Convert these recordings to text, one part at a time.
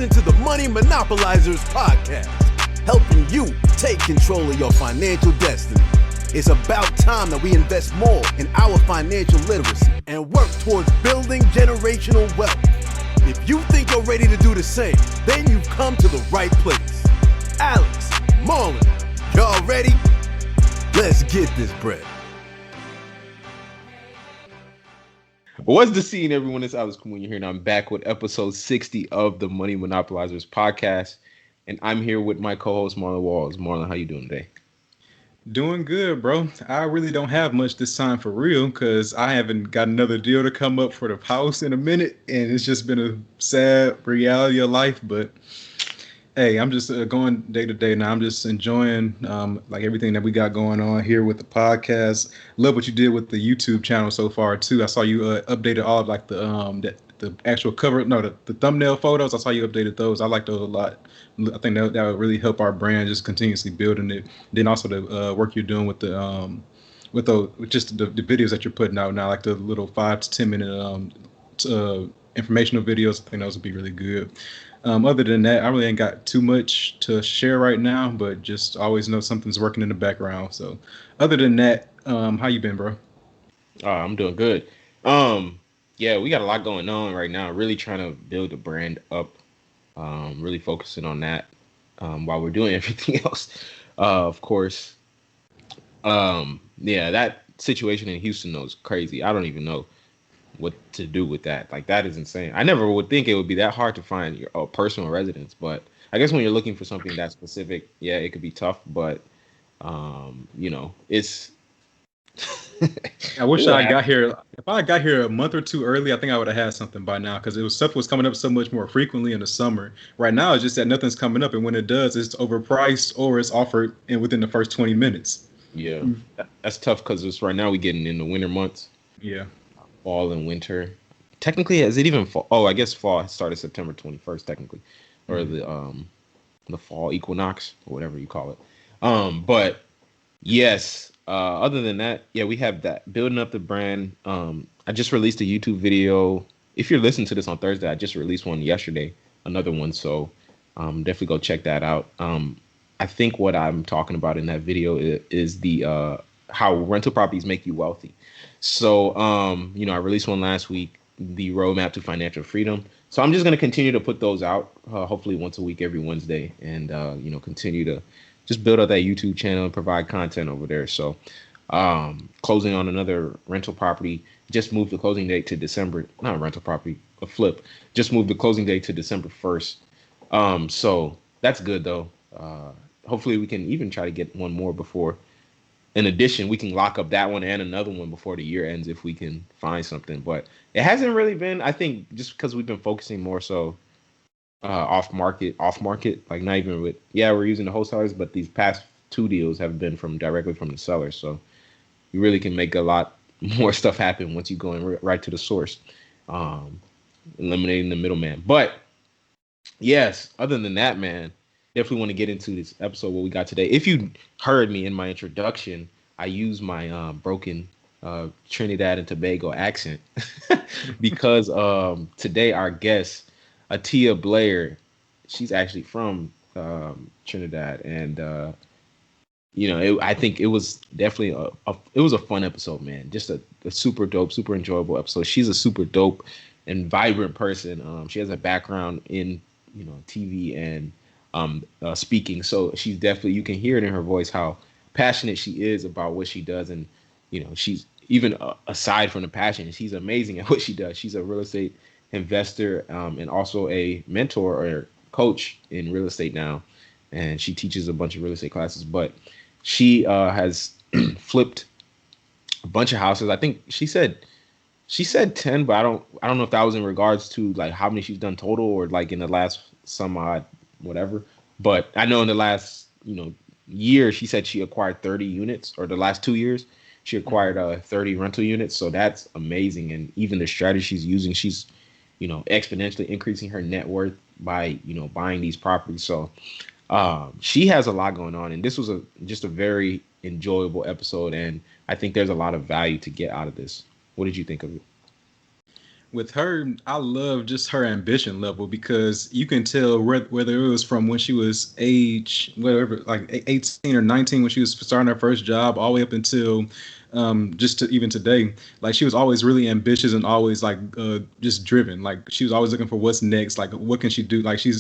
listening to the Money Monopolizers podcast, helping you take control of your financial destiny. It's about time that we invest more in our financial literacy and work towards building generational wealth. If you think you're ready to do the same, then you've come to the right place. Alex, Marlon, y'all ready? Let's get this bread. What's the scene, everyone? It's Alex Kamoon here, and I'm back with episode 60 of the Money Monopolizers podcast. And I'm here with my co-host, Marlon Walls. Marlon, how you doing today? Doing good, bro. I really don't have much this time for real because I haven't got another deal to come up for the house in a minute, and it's just been a sad reality of life. But hey, I'm just going day to day now. I'm just enjoying like everything that we got going on here with the podcast. Love what you did with the YouTube channel so far too. I saw you updated all of like the actual cover, the thumbnail photos. I saw you updated those. I like those a lot. I think that would really help our brand just continuously building it. Then also the work you're doing with the videos that you're putting out now, like the little 5 to 10 minute informational videos. I think those would be really good. Other than that, I really ain't got too much to share right now, but just always know something's working in the background. So other than that, how you been, bro? I'm doing good. Yeah, we got a lot going on right now. Really trying to build the brand up. Really focusing on that while we're doing everything else. Of course. Yeah, that situation in Houston though is crazy. I don't even know what to do with that. Like, that is insane. I never would think it would be that hard to find your personal residence, but I guess when you're looking for something that specific, yeah, it could be tough, but it's I wish I got here. If I got here a month or two early, I think I would have had something by now because stuff was coming up so much more frequently in the summer. Right now, it's just that nothing's coming up, and when it does, it's overpriced or it's offered within the first 20 minutes. Yeah, that's tough because it's right now we getting in the winter months. Yeah, fall and winter. Technically, is it even fall? Oh, I guess fall started September 21st, technically, or the fall equinox or whatever you call it. But yes. Other than that, yeah, we have that building up the brand. I just released a YouTube video. If you're listening to this on Thursday, I just released one yesterday, another one. So definitely go check that out. I think what I'm talking about in that video is the how rental properties make you wealthy. So, I released one last week, the roadmap to financial freedom. So I'm just going to continue to put those out, hopefully once a week, every Wednesday, and, continue to just build up that YouTube channel and provide content over there. So closing on another rental property, just moved the closing date to December, not a rental property, a flip, just moved the closing date to December 1st. So that's good though. Hopefully we can even try to get one more before. In addition, we can lock up that one and another one before the year ends if we can find something. But it hasn't really been, I think, just because we've been focusing more so off market, like not even with, we're using the wholesalers, but these past 2 deals have been directly from the sellers. So you really can make a lot more stuff happen once you go right to the source, eliminating the middleman. But yes, other than that, man, definitely want to get into this episode, what we got today. If you heard me in my introduction, I use my broken Trinidad and Tobago accent because today our guest, Attiyah Blair, she's actually from Trinidad, and I think it was definitely it was a fun episode, man. Just a super dope, super enjoyable episode. She's a super dope and vibrant person. She has a background in TV and speaking, so she's definitely, you can hear it in her voice how passionate she is about what she does, and she's even aside from the passion, she's amazing at what she does. She's a real estate investor and also a mentor or coach in real estate now, and she teaches a bunch of real estate classes. But she has flipped a bunch of houses. I think she said 10, but I don't know if that was in regards to like how many she's done total or like in the last some odd whatever. But I know in the last year she said she acquired 30 units, or the last 2 years she acquired 30 rental units. So that's amazing. And even the strategy she's using, she's exponentially increasing her net worth by, buying these properties. So she has a lot going on, and this was just a very enjoyable episode. And I think there's a lot of value to get out of this. What did you think of it? with her, I love just her ambition level because you can tell whether it was from when she was age, whatever, like 18 or 19 when she was starting her first job, all the way up until just to even today. Like she was always really ambitious and always like just driven. Like she was always looking for what's next. Like what can she do? Like she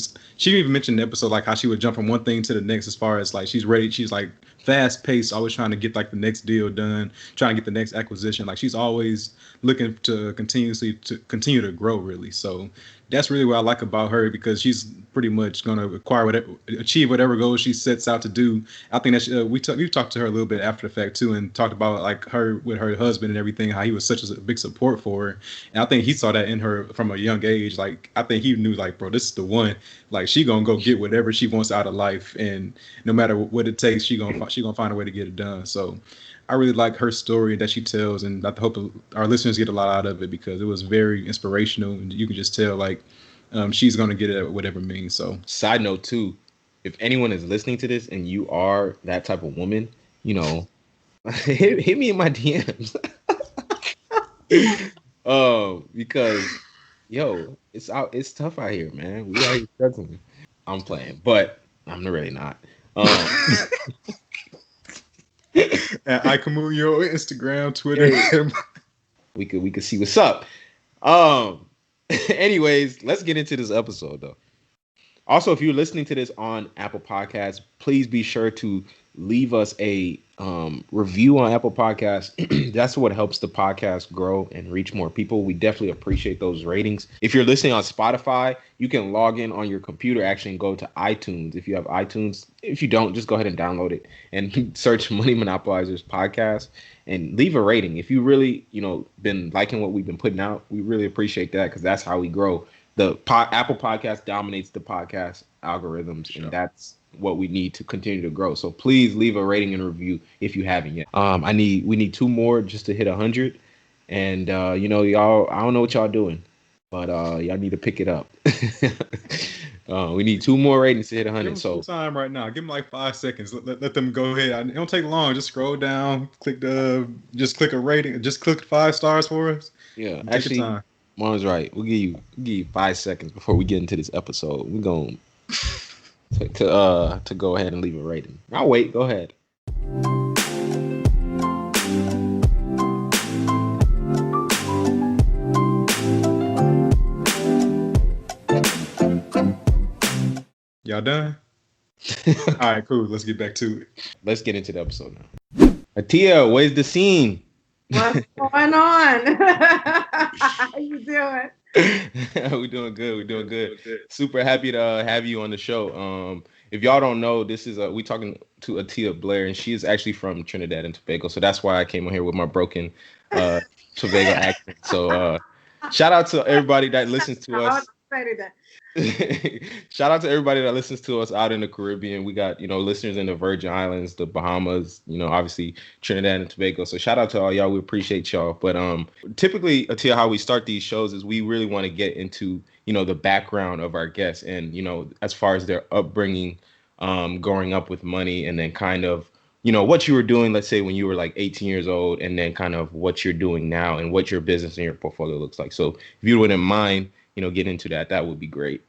even mentioned in the episode like how she would jump from one thing to the next as far as like she's ready. She's like fast paced, always trying to get like the next deal done, trying to get the next acquisition. Like she's always looking to continue to grow really. So that's really what I like about her because she's pretty much going to achieve whatever goals she sets out to do. I think that we've talked to her a little bit after the fact too, and talked about like her with her husband and everything, how he was such a big support for her. And I think he saw that in her from a young age. Like I think he knew like, bro, this is the one. Like she gonna go get whatever she wants out of life, and no matter what it takes, she gonna find a way to get it done. So I really like her story that she tells, and I hope our listeners get a lot out of it because it was very inspirational, and you can just tell like she's gonna get it at whatever means. So, side note too, if anyone is listening to this and you are that type of woman, you know, hit me in my DMs. Because yo, it's tough out here, man. We are struggling. I'm playing, but I'm really not. at Ikamuyo, Instagram, Twitter. We could see what's up. Anyways, let's get into this episode though. Also, if you're listening to this on Apple Podcasts, please be sure to leave us a review on Apple Podcasts. That's what helps the podcast grow and reach more people. We definitely appreciate those ratings. If you're listening on Spotify, you can log in on your computer actually and go to iTunes. If you have iTunes, if you don't, just go ahead and download it and search Money Monopolizers podcast and leave a rating. If you really, been liking what we've been putting out, we really appreciate that because that's how we grow. The Apple Podcast dominates the podcast algorithms, sure. And that's what we need to continue to grow. So please leave a rating and review if you haven't yet. We need 2 more just to hit 100. And y'all, I don't know what y'all doing, but y'all need to pick it up. We need 2 more ratings to hit 100. So time right now. Give them like 5 seconds. Let them go ahead. It don't take long. Just scroll down, click a rating, just click 5 stars for us. Yeah, actually, Marlon's right. We'll give you 5 seconds before we get into this episode. We're going to go ahead and leave a rating. I'll wait. Go ahead. Y'all done? All right, cool. Let's get back to it. Let's get into the episode now. Attiyah, where's the scene? What's going on? How you doing? We're doing good. Super happy to have you on the show. If y'all don't know, this is we talking to Attiyah Blair, and she is actually from Trinidad and Tobago. So that's why I came on here with my broken Tobago accent. So shout out to everybody that listens to us. Shout out to everybody that listens to us out in the Caribbean. We got, listeners in the Virgin Islands, the Bahamas, obviously Trinidad and Tobago. So shout out to all y'all. We appreciate y'all. But typically, Attiyah, how we start these shows is we really want to get into, the background of our guests and, as far as their upbringing, growing up with money, and then kind of, what you were doing, let's say when you were like 18 years old, and then kind of what you're doing now and what your business and your portfolio looks like. So if you wouldn't mind, get into that would be great.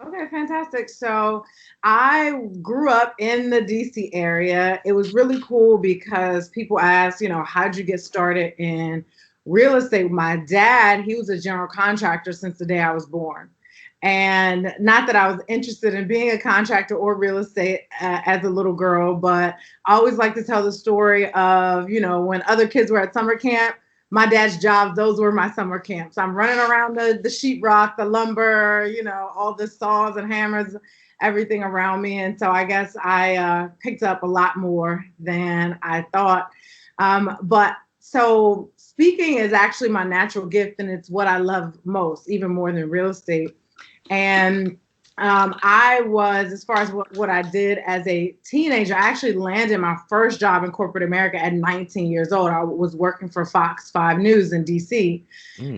Okay, fantastic. So I grew up in the DC area. It was really cool because people ask, how'd you get started in real estate? My dad, he was a general contractor since the day I was born. And not that I was interested in being a contractor or real estate as a little girl, but I always like to tell the story of, when other kids were at summer camp, my dad's jobs, those were my summer camps. I'm running around the sheetrock, the lumber, all the saws and hammers, everything around me. And so I guess I picked up a lot more than I thought. But so speaking is actually my natural gift, and it's what I love most, even more than real estate. And I was, as far as what I did as a teenager, I actually landed my first job in corporate America at 19 years old. I was working for Fox 5 News in DC.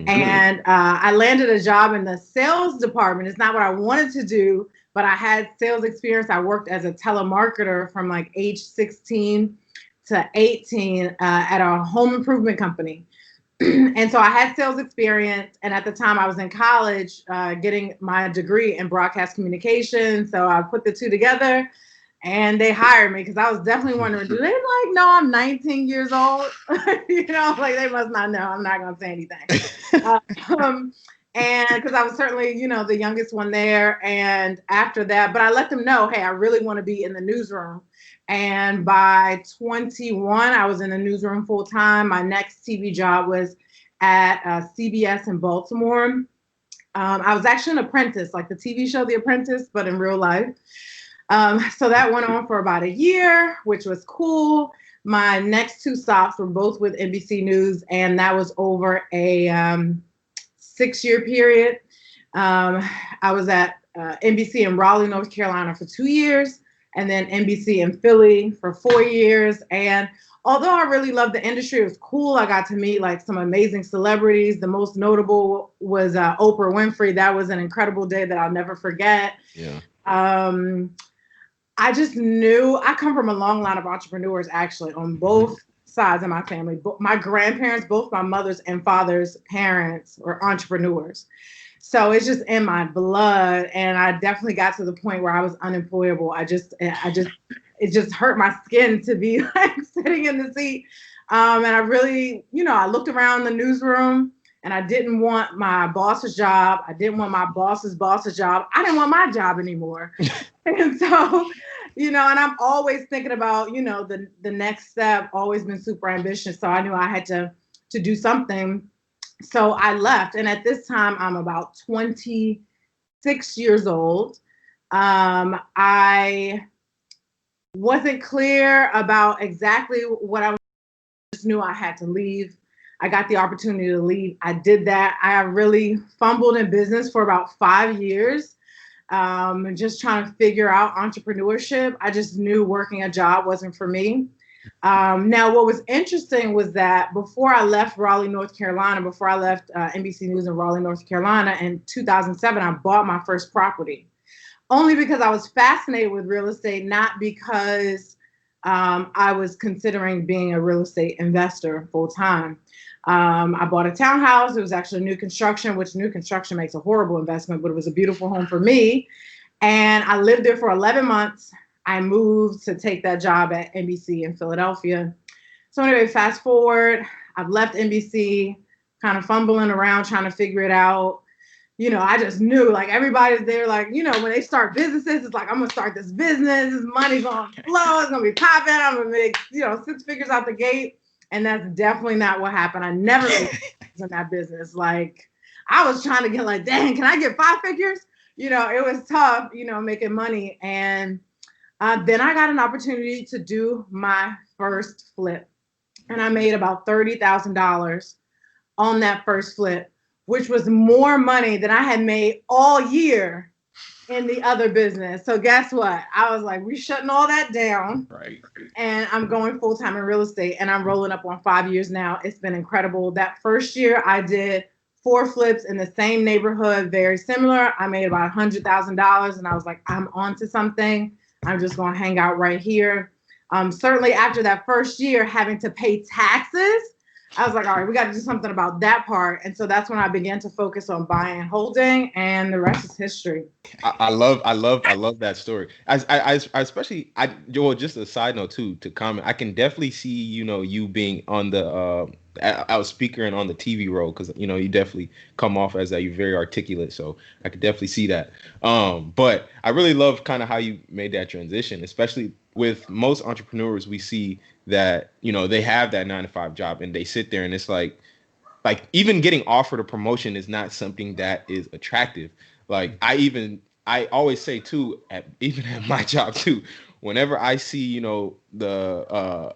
And I landed a job in the sales department. It's not what I wanted to do, but I had sales experience. I worked as a telemarketer from like age 16 to 18 at a home improvement company. And so I had sales experience. And at the time I was in college getting my degree in broadcast communication. So I put the two together and they hired me because I was definitely wondering, do they like know I'm 19 years old? You know, like they must not know. I'm not going to say anything. And because I was certainly, you know, the youngest one there. And after that, but I let them know, hey, I really want to be in the newsroom. And by 21, I was in the newsroom full time. My next TV job was at CBS in Baltimore. I was actually an apprentice, like the TV show The Apprentice, but in real life. So that went on for about a year, which was cool. My next two stops were both with NBC News, and that was over a 6-year period. I was at NBC in Raleigh, North Carolina for 2 years, and then NBC in Philly for 4 years. And although I really loved the industry, it was cool. I got to meet like some amazing celebrities. The most notable was Oprah Winfrey. That was an incredible day that I'll never forget. Yeah. I just knew I come from a long line of entrepreneurs, actually, on both sides of my family. My grandparents, both my mother's and father's parents, were entrepreneurs. So it's just in my blood. And I definitely got to the point where I was unemployable. It just hurt my skin to be like sitting in the seat. And I really, you know, I looked around the newsroom and I didn't want my boss's job. I didn't want my boss's job. I didn't want my job anymore. And so, you know, and I'm always thinking about, you know, the next step, always been super ambitious. So I knew I had to do something. So I left. And at this time, I'm about 26 years old. I wasn't clear about exactly what I just knew I had to leave. I got the opportunity to leave. I did that. I really fumbled in business for about 5 years, just trying to figure out entrepreneurship. I just knew working a job wasn't for me. Now, what was interesting was that before I left Raleigh, North Carolina, before I left NBC News in Raleigh, North Carolina in 2007, I bought my first property. Only because I was fascinated with real estate, not because I was considering being a real estate investor full time. I bought a townhouse. It was actually new construction, which new construction makes a horrible investment, but it was a beautiful home for me. And I lived there for 11 months. I moved to take that job at NBC in Philadelphia. So anyway, fast forward, I've left NBC, kind of fumbling around, trying to figure it out. You know, I just knew like everybody's there, like, you know, when they start businesses, it's like, I'm going to start this business. This money's going to flow. It's going to be popping. I'm going to make, you know, 6 figures out the gate. And that's definitely not what happened. I never made in that business. Like, I was trying to get like, dang, can I get 5 figures? You know, it was tough, you know, making money. And then I got an opportunity to do my first flip. And I made about $30,000 on that first flip, which was more money than I had made all year in the other business. So guess what? I was like, we're shutting all that down. Right. And I'm going full time in real estate, and I'm rolling up on 5 years now. It's been incredible. That first year I did 4 flips in the same neighborhood, very similar. I made about $100,000, and I was like, I'm onto something. I'm just going to hang out right here. Certainly after that first year, having to pay taxes, I was like, all right, we got to do something about that part. And so that's when I began to focus on buying and holding, and the rest is history. I love that story. I especially, Joel, just a side note too, to comment, I can definitely see, you know, you being on the out speaker and on the TV role, because, you know, you definitely come off as that you're very articulate. So I could definitely see that. But I really love kind of how you made that transition, especially with most entrepreneurs. We see that, you know, they have that 9-to-5 job and they sit there and it's like even getting offered a promotion is not something that is attractive. Like I always say too, even at my job too, whenever I see, you know, the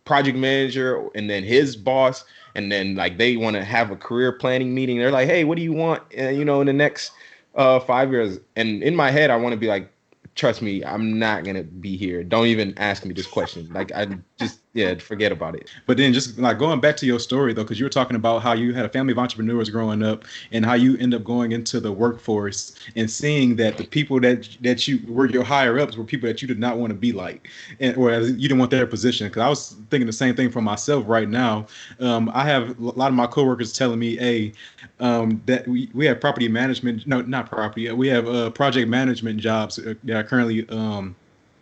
project manager and then his boss, and then like they want to have a career planning meeting, they're like, hey, what do you want, you know, in the next 5 years? And in my head, I want to be like, trust me, I'm not going to be here. Don't even ask me this question. Like, I just Yeah, forget about it. But then just like going back to your story though, because you were talking about how you had a family of entrepreneurs growing up and how you end up going into the workforce and seeing that the people that you were your higher ups were people that you did not want to be like, and or you didn't want their position. Because I was thinking the same thing for myself right now. I have a lot of my coworkers telling me, hey, that we have property management, no, not property, we have project management jobs that are currently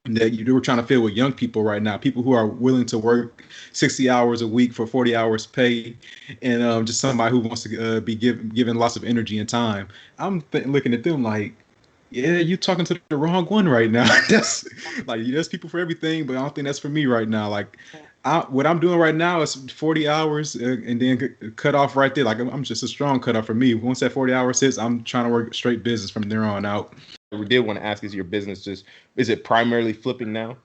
that you were trying to fill with young people right now, people who are willing to work 60 hours a week for 40 hours pay, and just somebody who wants to be given lots of energy and time. I'm looking at them like, yeah, you talking to the wrong one right now. That's like, there's people for everything, but I don't think that's for me right now. Like, what I'm doing right now is 40 hours and then cut off right there. Like, I'm just a strong cutoff for me. Once that 40 hours hits, I'm trying to work straight business from there on out. We did want to ask, is your business is it primarily flipping now?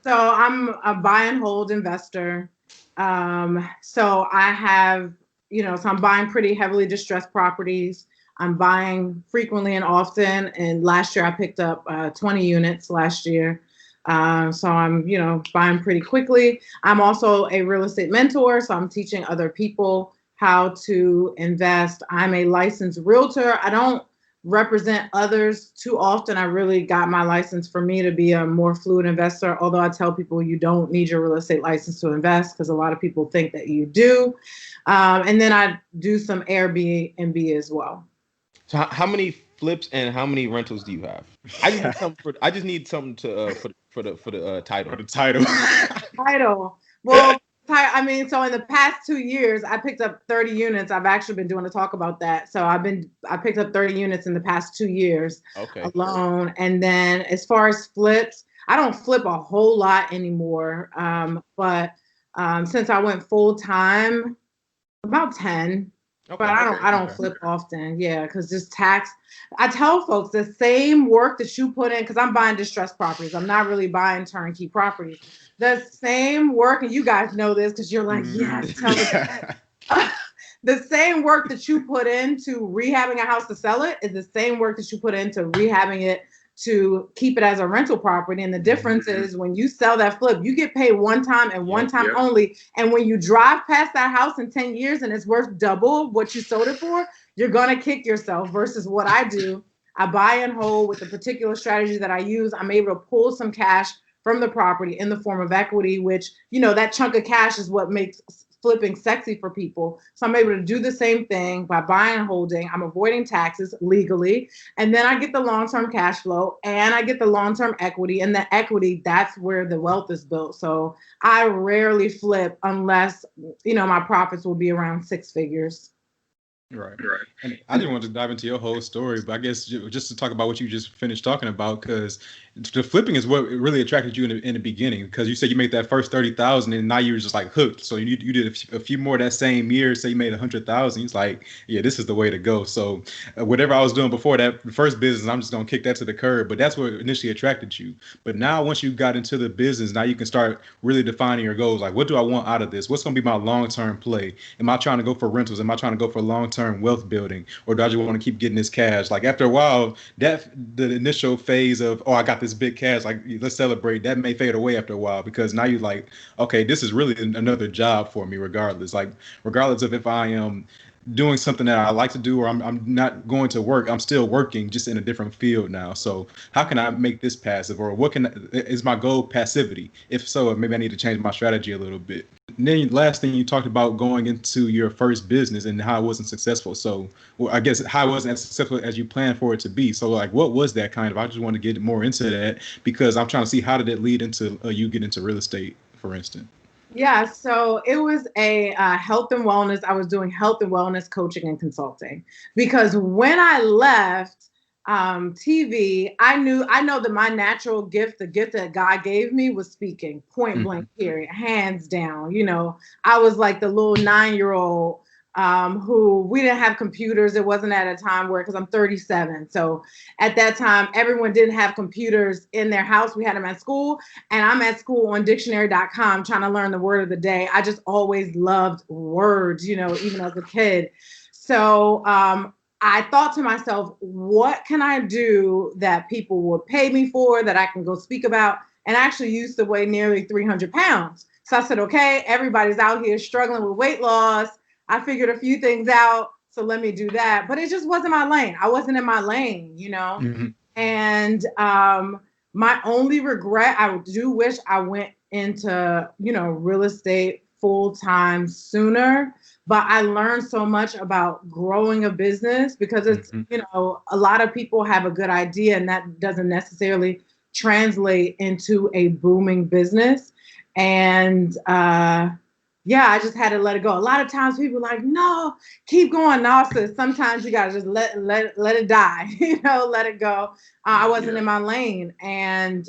So I'm a buy and hold investor. So I have, so I'm buying pretty heavily distressed properties. I'm buying frequently and often. And last year I picked up 20 units last year. So I'm, buying pretty quickly. I'm also a real estate mentor. So I'm teaching other people how to invest. I'm a licensed realtor. I don't represent others too often. I really got my license for me to be a more fluid investor, although I tell people you don't need your real estate license to invest because a lot of people think that you do. And then I do some Airbnb as well. So how many flips and how many rentals do you have? I just need something to for the title. For the title. Title. Well, so in the past 2 years, I picked up 30 units. I've actually been doing a talk about that. So I picked up 30 units in the past 2 years alone. And then as far as flips, I don't flip a whole lot anymore. But since I went full time, about 10. Okay, but I don't flip often. Yeah, because just tax. I tell folks the same work that you put in, because I'm buying distressed properties. I'm not really buying turnkey properties. The same work, and you guys know this because you're like, yes, tell me. The same work that you put into rehabbing a house to sell it is the same work that you put into rehabbing it to keep it as a rental property. And the difference is when you sell that flip, you get paid one time and one time only. And when you drive past that house in 10 years and it's worth double what you sold it for, you're going to kick yourself versus what I do. I buy and hold with the particular strategy that I use. I'm able to pull some cash from the property in the form of equity, which, that chunk of cash is what makes flipping sexy for people. So I'm able to do the same thing by buying and holding. I'm avoiding taxes legally. And then I get the long-term cash flow and I get the long-term equity. And the equity, that's where the wealth is built. So I rarely flip unless, my profits will be around 6 figures. Right. And I didn't want to dive into your whole story, but I guess just to talk about what you just finished talking about, because the flipping is what really attracted you in the beginning, because you said you made that first 30,000 and now you're just like hooked. So you did a few more that same year, say you made 100,000. It's like, yeah, this is the way to go. So whatever I was doing before that, the first business, I'm just going to kick that to the curb. But that's what initially attracted you. But now once you got into the business, now you can start really defining your goals. Like, what do I want out of this? What's going to be my long-term play? Am I trying to go for rentals? Am I trying to go for long-term wealth building? Or do I just want to keep getting this cash? Like after a while, the initial phase of, oh, I got this big cash, like let's celebrate, that may fade away after a while, because now you're like, okay, this is really another job for me regardless. Like regardless of if I am doing something that I like to do or I'm not going to work, I'm still working, just in a different field now. So how can I make this passive, or is my goal passivity? If so, maybe I need to change my strategy a little bit. And then last thing, you talked about going into your first business and how it wasn't successful. So I guess how it wasn't as successful as you planned for it to be. So like, what was that kind of? I just want to get more into that because I'm trying to see how did it lead into you get into real estate, for instance. Yeah, so it was a health and wellness. I was doing health and wellness coaching and consulting, because when I left TV, I know that my natural gift, the gift that God gave me, was speaking, point blank, period, hands down. I was like the little 9-year-old who, we didn't have computers. It wasn't at a time where, because I'm 37. So at that time, everyone didn't have computers in their house. We had them at school, and I'm at school on dictionary.com trying to learn the word of the day. I just always loved words, even as a kid. So I thought to myself, what can I do that people would pay me for, that I can go speak about? And I actually used to weigh nearly 300 pounds. So I said, okay, everybody's out here struggling with weight loss. I figured a few things out. So let me do that. But it just wasn't my lane. I wasn't in my lane, you know? Mm-hmm. And my only regret, I do wish I went into, you know, real estate full time sooner. But I learned so much about growing a business because it's, you know, a lot of people have a good idea and that doesn't necessarily translate into a booming business. And yeah, I just had to let it go. A lot of times people are like, no, keep going. No, sis, sometimes you gotta just let it die, you know, let it go. I wasn't in my lane. And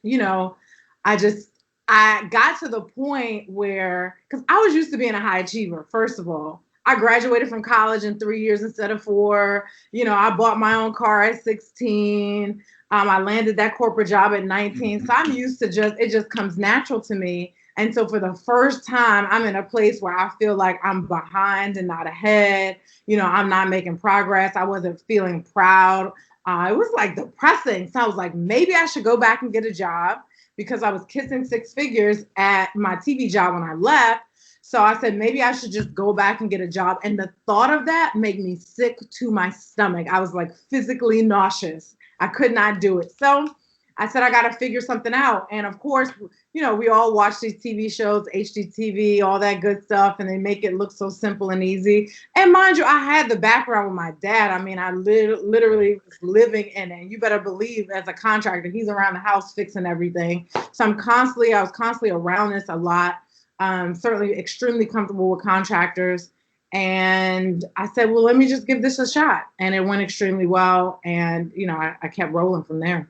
you know, I got to the point where, because I was used to being a high achiever, first of all. I graduated from college in 3 years instead of 4. You know, I bought my own car at 16. I landed that corporate job at 19. So I'm used to it just comes natural to me. And so for the first time, I'm in a place where I feel like I'm behind and not ahead. You know, I'm not making progress. I wasn't feeling proud. It was like depressing. So I was like, maybe I should go back and get a job because I was kissing 6 figures at my TV job when I left. So I said, maybe I should just go back and get a job. And the thought of that made me sick to my stomach. I was like physically nauseous. I could not do it. So I said, I got to figure something out. And of course, you know, we all watch these TV shows, HGTV, all that good stuff, and they make it look so simple and easy. And mind you, I had the background with my dad. I mean, I literally was living in it. And you better believe as a contractor, he's around the house fixing everything. So I was constantly around this a lot. Certainly extremely comfortable with contractors. And I said, well, let me just give this a shot. And it went extremely well. And, you know, I kept rolling from there.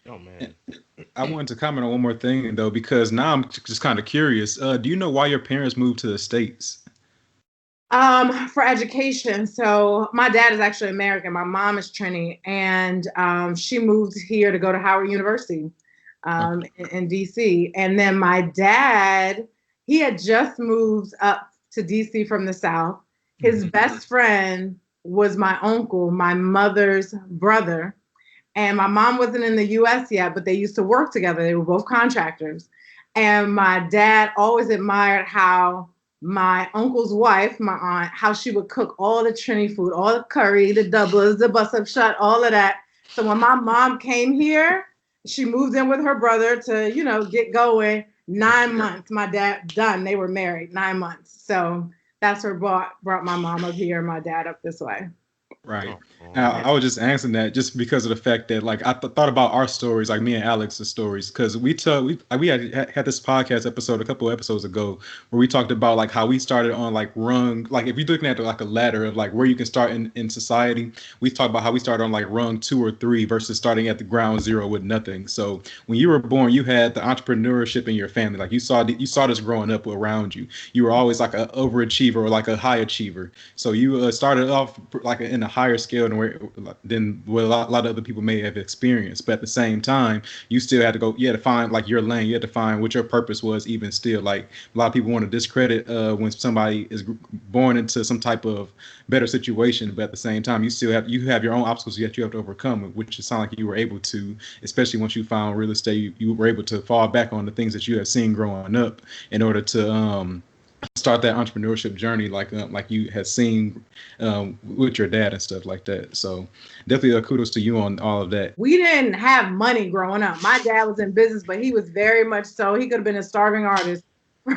Oh, man. I wanted to comment on one more thing, though, because now I'm just kind of curious. Do you know why your parents moved to the States? For education. So my dad is actually American. My mom is Trini. And she moved here to go to Howard University in D.C. And then my dad, he had just moved up to D.C. from the South. His best friend was my uncle, my mother's brother. And my mom wasn't in the U.S. yet, but they used to work together. They were both contractors. And my dad always admired how my uncle's wife, my aunt, how she would cook all the Trini food, all the curry, the doublers, the bus-up shut, all of that. So when my mom came here, she moved in with her brother to, you know, get going. 9 months, my dad done. They were married 9 months. So that's what brought my mom up here and my dad up this way. Right. I was just answering that just because of the fact that, like, I thought about our stories, like me and Alex's stories, because we had this podcast episode a couple episodes ago where we talked about like how we started on like rung, like if you're looking at like a ladder of like where you can start in society, we talked about how we started on like rung 2 or 3 versus starting at the ground zero with nothing. So when you were born, you had the entrepreneurship in your family. Like you saw this growing up around you. You were always like an overachiever or like a high achiever. So you started off like in a higher scale than what a lot of other people may have experienced. But at the same time, you still had to go, you had to find like your lane. You had to find what your purpose was even still. Like a lot of people want to discredit when somebody is born into some type of better situation. But at the same time, you have your own obstacles that you have to overcome, which it sounds like you were able to, especially once you found real estate, you were able to fall back on the things that you have seen growing up in order to start that entrepreneurship journey like you had seen with your dad and stuff like that. So definitely kudos to you on all of that. We didn't have money growing up. My dad was in business, but he was very much so. He could have been a starving artist. You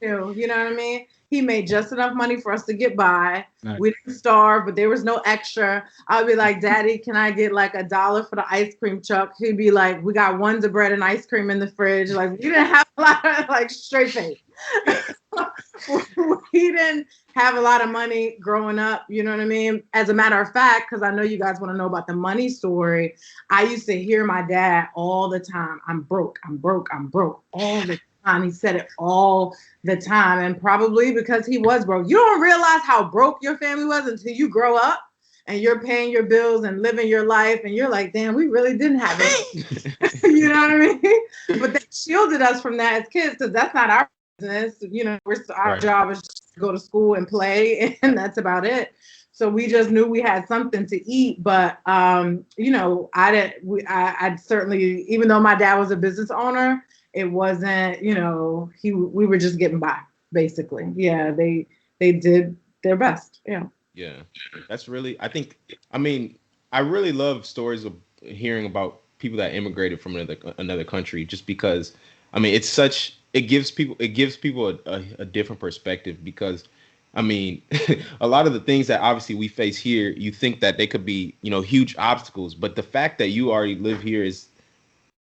know what I mean? He made just enough money for us to get by. Nice. We didn't starve, but there was no extra. I'd be like, Daddy, can I get like $1 for the ice cream truck? He'd be like, we got ones of bread and ice cream in the fridge. Like we didn't have a lot of like straight face. We didn't have a lot of money growing up, you know what I mean? As a matter of fact, because I know you guys want to know about the money story, I used to hear my dad all the time, I'm broke, I'm broke, I'm broke, all the time. He said it all the time, and probably because he was broke. You don't realize how broke your family was until you grow up and you're paying your bills and living your life, and you're like, damn, we really didn't have it. You know what I mean? But they shielded us from that as kids because that's not our business. You know, our job is just to go to school and play, and that's about it. So we just knew we had something to eat. But you know, I certainly, even though my dad was a business owner, It wasn't, we were just getting by, basically. Yeah, they did their best. Yeah. Yeah, that's really. I mean, I really love stories of hearing about people that immigrated from another country, just because. I mean, it gives people a different perspective because, I mean, a lot of the things that obviously we face here, you think that they could be huge obstacles, but the fact that you already live here is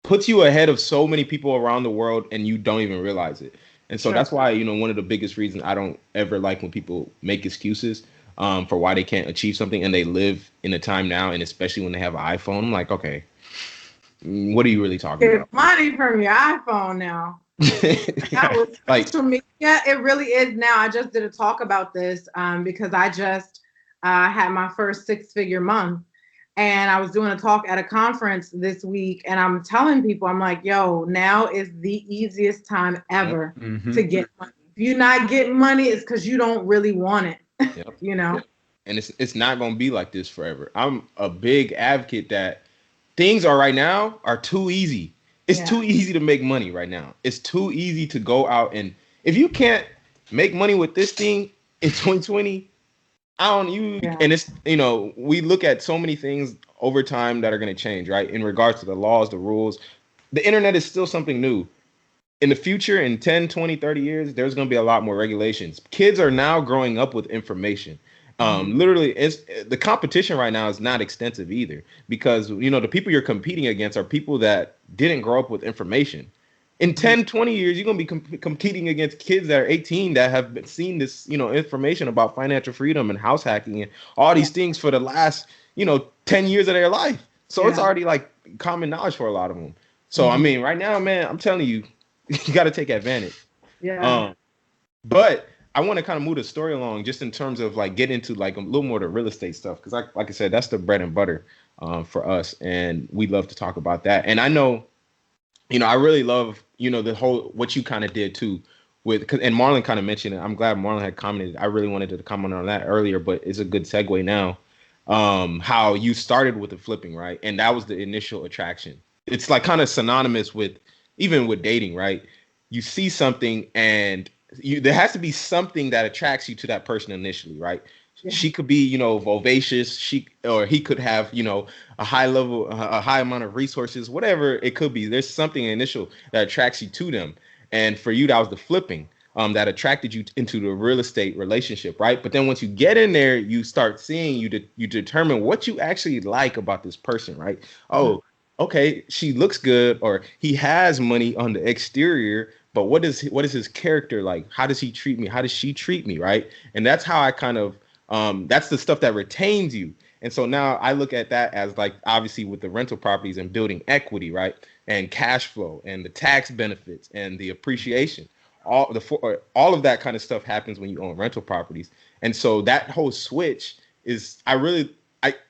puts you ahead of so many people around the world and you don't even realize it. And so Sure. that's why, one of the biggest reasons I don't ever like when people make excuses for why they can't achieve something and they live in the time now. And especially when they have an iPhone, I'm like, okay, what are you really talking Get about? money from your iPhone now. That was Like, social media. It really is now. I just did a talk about this because I just had my first 6-figure month. And I was doing a talk at a conference this week, and I'm telling people, I'm like, yo, now is the easiest time ever to get money. If you're not getting money, it's because you don't really want it, yep. And it's not going to be like this forever. I'm a big advocate that things right now are too easy. It's too easy to make money right now. It's too easy to go out, and if you can't make money with this thing in 2020, and it's, we look at so many things over time that are going to change, right? In regards to the laws, the rules, the internet is still something new. In the future, in 10, 20, 30 years, there's going to be a lot more regulations. Kids are now growing up with information. Literally, the competition right now is not extensive either, because the people you're competing against are people that didn't grow up with information. In 10, 20 years, you're going to be competing against kids that are 18 that have seen this, information about financial freedom and house hacking and all these things for the last, 10 years of their life. So it's already like common knowledge for a lot of them. So, I mean, right now, man, I'm telling you, you got to take advantage. Yeah. But I want to kind of move the story along just in terms of like get into like a little more of the real estate stuff. Because like I said, that's the bread and butter for us. And we love to talk about that. And I know, I really love, the whole, what you kind of did too and Marlon kind of mentioned it. I'm glad Marlon had commented. I really wanted to comment on that earlier, but it's a good segue now. How you started with the flipping, right? And that was the initial attraction. It's like kind of synonymous with, even with dating, right? You see something and there has to be something that attracts you to that person initially, right? Yeah. She could be, vivacious. Or he could have, a high level, a high amount of resources, whatever it could be. There's something initial that attracts you to them. And for you, that was the flipping that attracted you into the real estate relationship, right? But then once you get in there, you start seeing, you determine what you actually like about this person, right? Oh, okay, she looks good, or he has money on the exterior, but what is his character like? How does he treat me? How does she treat me, right? And that's how I kind of that's the stuff that retains you. And so now I look at that as like, obviously with the rental properties and building equity, right? And cash flow and the tax benefits and the appreciation. All of that kind of stuff happens when you own rental properties. And so that whole switch is,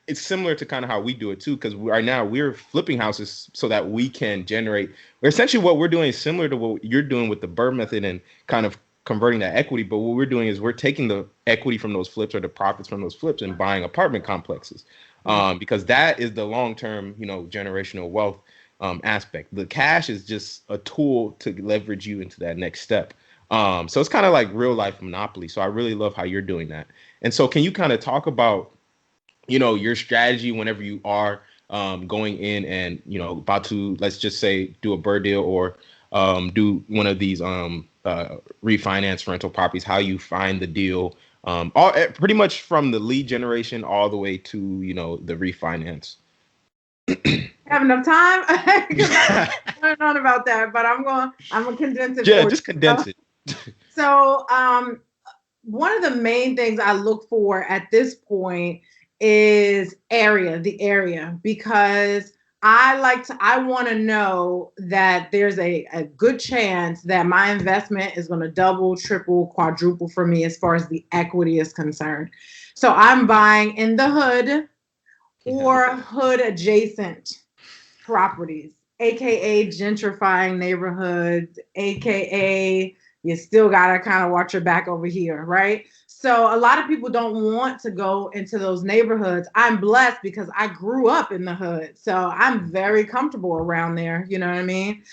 it's similar to kind of how we do it too, because right now we're flipping houses so that we can generate, or essentially what we're doing is similar to what you're doing with the BRRRR method and kind of converting that equity. But what we're doing is we're taking the equity from those flips or the profits from those flips and buying apartment complexes, because that is the long-term, generational wealth aspect. The cash is just a tool to leverage you into that next step. So it's kind of like real life Monopoly. So I really love how you're doing that. And so can you kind of talk about, your strategy whenever you are going in and, about to, let's just say, do a BRRRR deal or do one of these refinance rental properties, how you find the deal, pretty much from the lead generation all the way to, the refinance. Have enough time? Because I don't know about that, but I'm gonna condense it. Yeah, just condense it. So one of the main things I look for at this point is the area, because I want to know that there's a good chance that my investment is going to double, triple, quadruple for me as far as the equity is concerned. So I'm buying in the hood or hood adjacent properties, AKA gentrifying neighborhoods, AKA you still got to kind of watch your back over here, right? So a lot of people don't want to go into those neighborhoods. I'm blessed because I grew up in the hood. So I'm very comfortable around there. You know what I mean?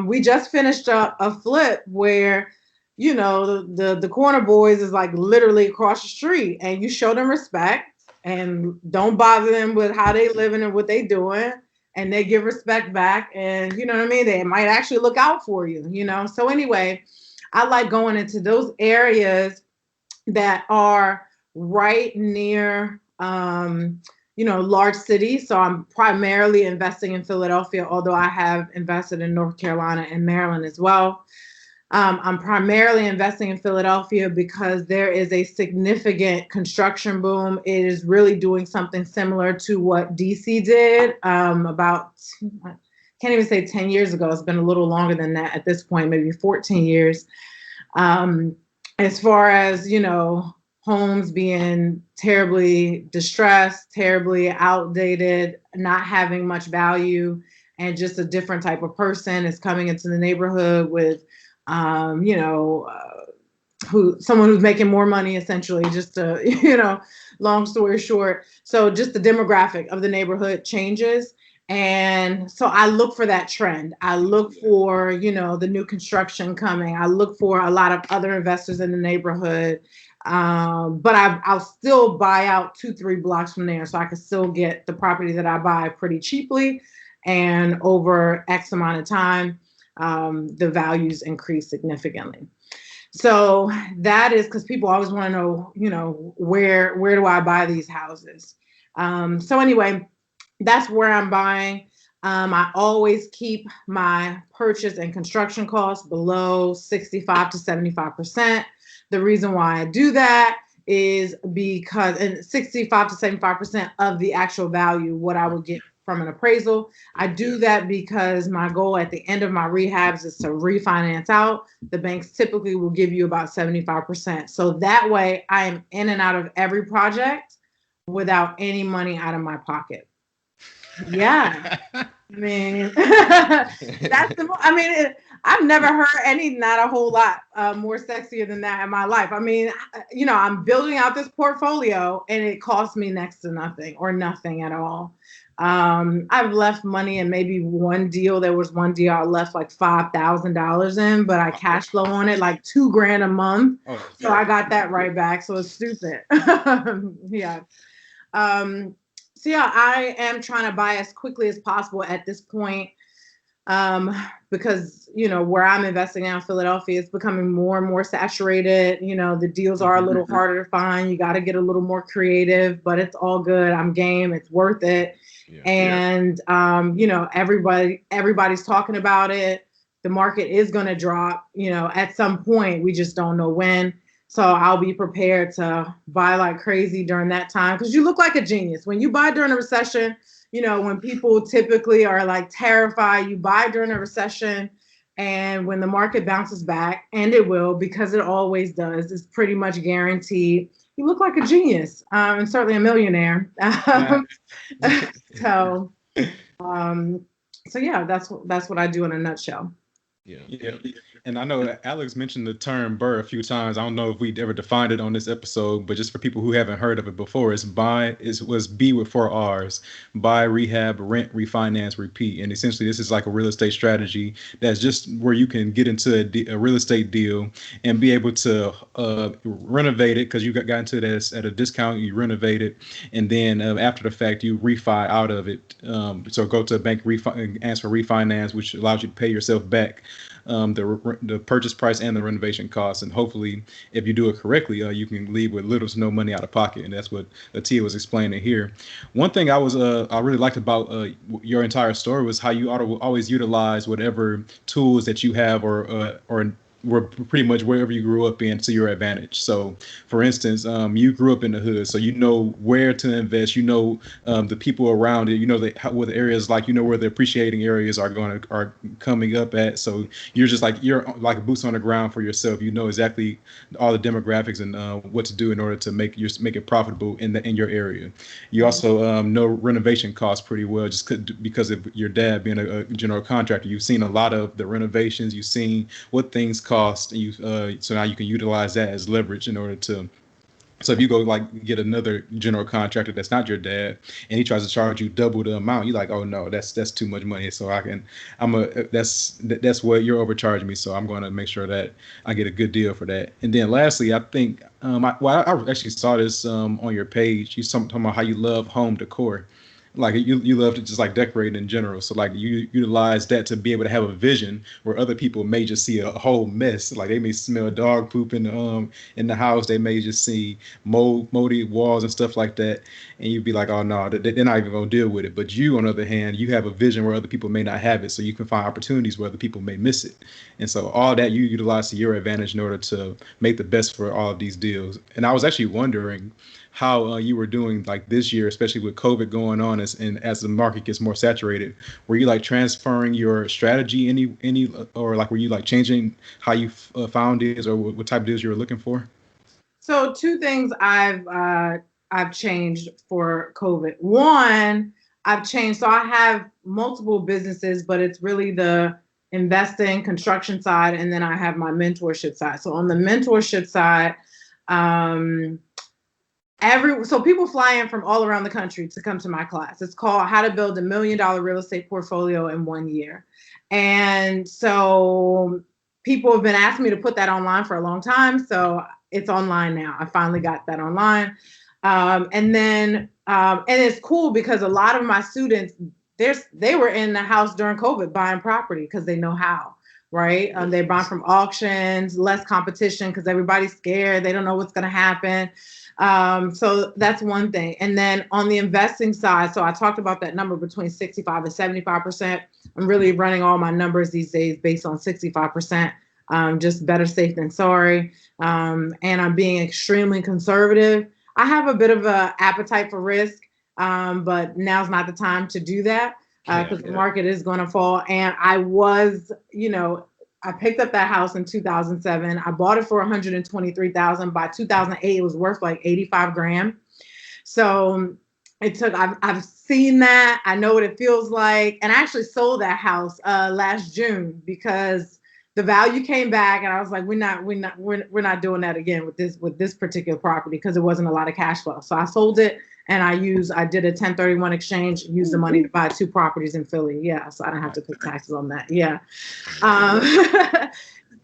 We just finished a flip where, you know, the corner boys is like literally across the street, and you show them respect and don't bother them with how they living and what they doing, and they give respect back, and you know what I mean, they might actually look out for you, you know. So anyway, I like going into those areas that are right near you know, large cities. So I'm primarily investing in Philadelphia, although I have invested in North Carolina and Maryland as well. I'm primarily investing in Philadelphia because there is a significant construction boom. It is really doing something similar to what DC did about, I can't even say 10 years ago. It's been a little longer than that at this point, maybe 14 years. As far as, you know, homes being terribly distressed, terribly outdated, not having much value, and just a different type of person is coming into the neighborhood with you know, someone who's making more money, essentially, just to, you know, long story short. So just the demographic of the neighborhood changes. And so I look for that trend. I look for, you know, the new construction coming. I look for a lot of other investors in the neighborhood. But I'll still buy out 2-3 blocks from there. So I can still get the property that I buy pretty cheaply. And over X amount of time, the values increase significantly. So that is because people always want to know, you know, where do I buy these houses? So anyway, that's where I'm buying. I always keep my purchase and construction costs below 65 to 75%. The reason why I do that is because, and 65 to 75% of the actual value, what I would get from an appraisal. I do that because my goal at the end of my rehabs is to refinance out. The banks typically will give you about 75%. So that way I am in and out of every project without any money out of my pocket. Yeah. I mean, I've never heard not a whole lot more sexier than that in my life. I mean, you know, I'm building out this portfolio and it costs me next to nothing or nothing at all. I've left money in maybe one deal. There was one deal I left like $5,000 in, but I cash flow on it like $2,000 a month. Oh, so I got that right back. So it's stupid. Yeah. So yeah, I am trying to buy as quickly as possible at this point, because, you know, where I'm investing now in Philadelphia, it's becoming more and more saturated. You know, the deals are a little harder to find. You got to get a little more creative, but it's all good. I'm game. It's worth it. Yeah. And, you know, everybody's talking about it. The market is going to drop, you know, at some point. We just don't know when. So I'll be prepared to buy like crazy during that time, because you look like a genius. When you buy during a recession, you know, when people typically are like terrified, you buy during a recession, and when the market bounces back, and it will, because it always does, it's pretty much guaranteed, you look like a genius, and certainly a millionaire. So yeah, that's what I do in a nutshell. Yeah. And I know Alex mentioned the term BRRRR a few times. I don't know if we'd ever defined it on this episode, but just for people who haven't heard of it before, was B with 4 R's: buy, rehab, rent, refinance, repeat. And essentially, this is like a real estate strategy that's just where you can get into a real estate deal and be able to renovate it, because you got into this at a discount, you renovate it, and then after the fact, you refi out of it. So go to a bank, ask for refinance, which allows you to pay yourself back the purchase price and the renovation costs. And hopefully, if you do it correctly, you can leave with little to no money out of pocket. And that's what Attiyah was explaining here. One thing I really liked about your entire story was how you always utilize whatever tools that you have or were pretty much wherever you grew up in to your advantage. So, for instance, you grew up in the hood, so you know where to invest. You know the people around it. You know what the areas like. You know where the appreciating areas are coming up at. So you're like boots on the ground for yourself. You know exactly all the demographics and what to do in order to make it profitable in your area. You also know renovation costs pretty well, just because of your dad being a general contractor. You've seen a lot of the renovations. You've seen what things cost, and so now you can utilize that as leverage in order to So if you go like get another general contractor that's not your dad, and he tries to charge you double the amount, you're like, oh no, that's too much money. So that's what you're overcharging me. So I'm going to make sure that I get a good deal for that. And then lastly, I think I actually saw this on your page. You talking about how you love home decor. Like you love to just like decorate in general. So like you utilize that to be able to have a vision where other people may just see a whole mess. Like they may smell dog poop in the house. They may just see moldy walls and stuff like that. And you'd be like, oh no, they're not even gonna deal with it. But you, on the other hand, you have a vision where other people may not have it. So you can find opportunities where other people may miss it. And so all that you utilize to your advantage in order to make the best for all of these deals. And I was actually wondering how you were doing like this year, especially with COVID going on, as the market gets more saturated. Were you like transferring your strategy any or like were you like changing how you found deals or what type of deals you were looking for? So two things I've changed for COVID. One, I've changed. So I have multiple businesses, but it's really the investing, construction side, and then I have my mentorship side. So on the mentorship side, so people fly in from all around the country to come to my class. It's called How to Build $1 Million Real Estate Portfolio in 1 Year. And so people have been asking me to put that online for a long time. So it's online now. I finally got that online. And it's cool because a lot of my students, they were in the house during COVID buying property because they know how. Right. They buy from auctions, less competition because everybody's scared. They don't know what's going to happen. So that's one thing. And then on the investing side, so I talked about that number between 65 and 75%. I'm really running all my numbers these days based on 65%, just better safe than sorry. And I'm being extremely conservative. I have a bit of an appetite for risk, but now's not the time to do that because the market is going to fall. And I picked up that house in 2007. I bought it for $123,000. By 2008, it was worth like 85 grand. So I've seen that. I know what it feels like. And I actually sold that house last June because the value came back and I was like, we're not doing that again with this particular property because it wasn't a lot of cash flow. So I sold it. And I did a 1031 exchange, used the money to buy 2 properties in Philly. Yeah, so I don't have to pay taxes on that. Yeah.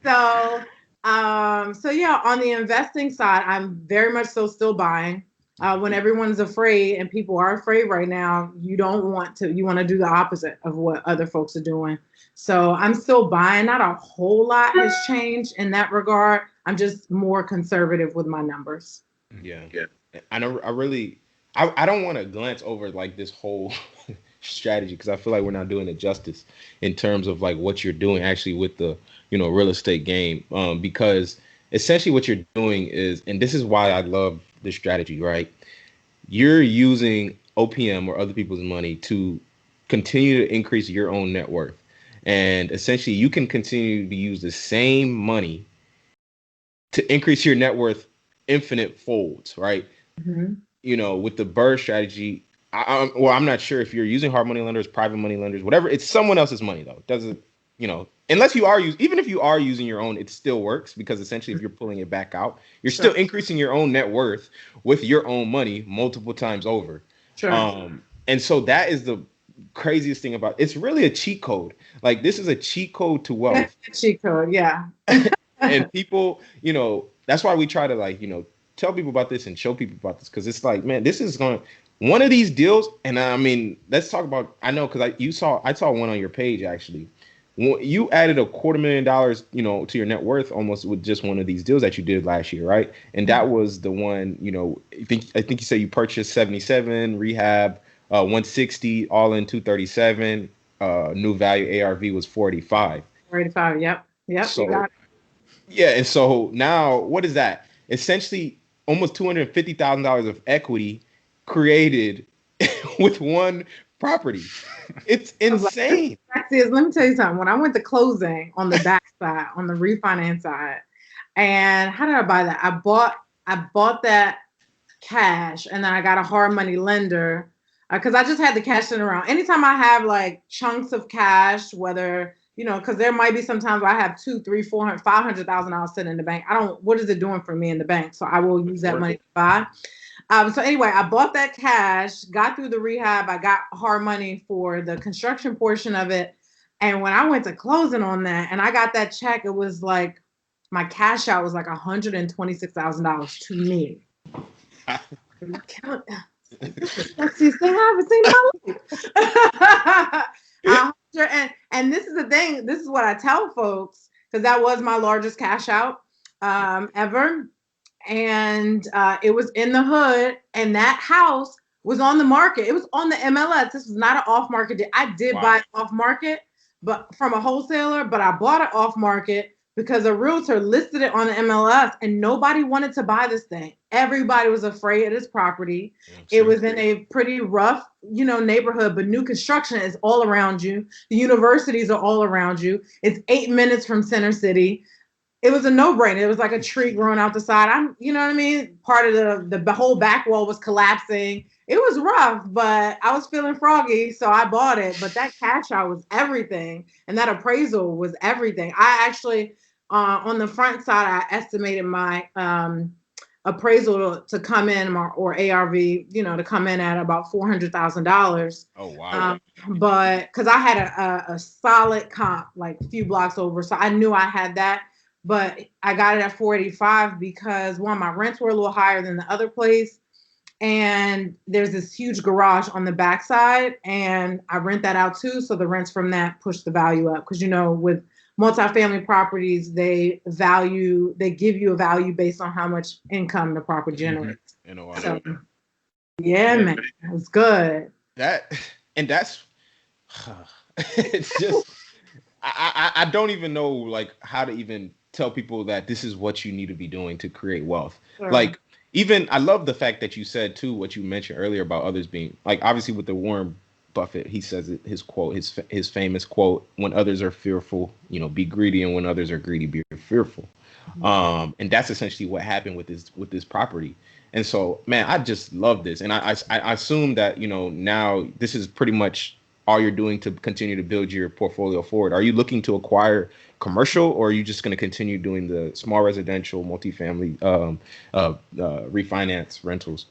So yeah, on the investing side, I'm very much so still buying. When everyone's afraid and people are afraid right now, you want to do the opposite of what other folks are doing. So I'm still buying. Not a whole lot has changed in that regard. I'm just more conservative with my numbers. Yeah. I don't want to glance over like this whole strategy because I feel like we're not doing it justice in terms of like what you're doing actually with the real estate game, because essentially what you're doing is, and this is why I love this strategy, right? You're using OPM or other people's money to continue to increase your own net worth, and essentially you can continue to use the same money to increase your net worth infinite folds, right? Mm-hmm. With the BRRRR strategy, I'm not sure if you're using hard money lenders, private money lenders, whatever. It's someone else's money though. It doesn't, unless you are even if you are using your own, it still works because essentially if you're pulling it back out, you're still increasing your own net worth with your own money multiple times over. Sure. And so that is the craziest thing about it's really a cheat code. Like this is a cheat code to wealth. Cheat code, yeah. And people, that's why we try to tell people about this and show people about this because it's like, man, this is one of these deals. And I mean, let's talk about. I know because I saw one on your page actually. You added $250,000, to your net worth almost with just one of these deals that you did last year, right? And that was the one, I think you said you purchased 77, rehab 160, all in 237. New value ARV was 485. 485. Yep. So, you got it. Yeah, and so now what is that? Essentially, almost $250,000 of equity created with one property. It's insane. Let me tell you something. When I went to closing on the back side, on the refinance side, and how did I buy that? I bought that cash, and then I got a hard money lender because I just had the cash sitting around. Anytime I have like chunks of cash, whether because there might be sometimes where I have $200,000, $300,000, $400,000, $500,000 sitting in the bank. What is it doing for me in the bank? So I will use that money to buy. So anyway, I bought that cash, got through the rehab. I got hard money for the construction portion of it. And when I went to closing on that and I got that check, it was like my cash out was like $126,000 to me. That's the sexiest thing I ever seen in my life. And this is the thing. This is what I tell folks, because that was my largest cash out ever. And it was in the hood, and that house was on the market. It was on the MLS. This was not an off market. I did buy it off market, but from a wholesaler, but I bought it off market because a realtor listed it on the MLS and nobody wanted to buy this thing. Everybody was afraid of this property. It was in a pretty rough, neighborhood, but new construction is all around you. The universities are all around you. It's 8 minutes from Center City. It was a no-brainer. It was like a tree growing out the side. You know what I mean? Part of the whole back wall was collapsing. It was rough, but I was feeling froggy, so I bought it. But that cash out was everything, and that appraisal was everything. I actually, on the front side, I estimated my appraisal to come in, or ARV, to come in at about $400,000. Oh wow! But because I had a solid comp, like a few blocks over, so I knew I had that. But I got it at $485 because one, my rents were a little higher than the other place. And there's this huge garage on the backside, and I rent that out too. So the rents from that push the value up. Because, with multifamily properties, they give you a value based on how much income the property generates. So, yeah, man, it was good. It's just, I don't even know like how to even tell people that this is what you need to be doing to create wealth. Sure. Like, even I love the fact that you said too, what you mentioned earlier about others being like, obviously with the Warren Buffett, he says it, his quote, his famous quote, when others are fearful, be greedy, and when others are greedy, be fearful. Mm-hmm. And that's essentially what happened with this property. And so, man, I just love this. And I assume that, now this is pretty much all you're doing to continue to build your portfolio forward. Are you looking to acquire commercial, or are you just going to continue doing the small residential, multifamily, refinance rentals?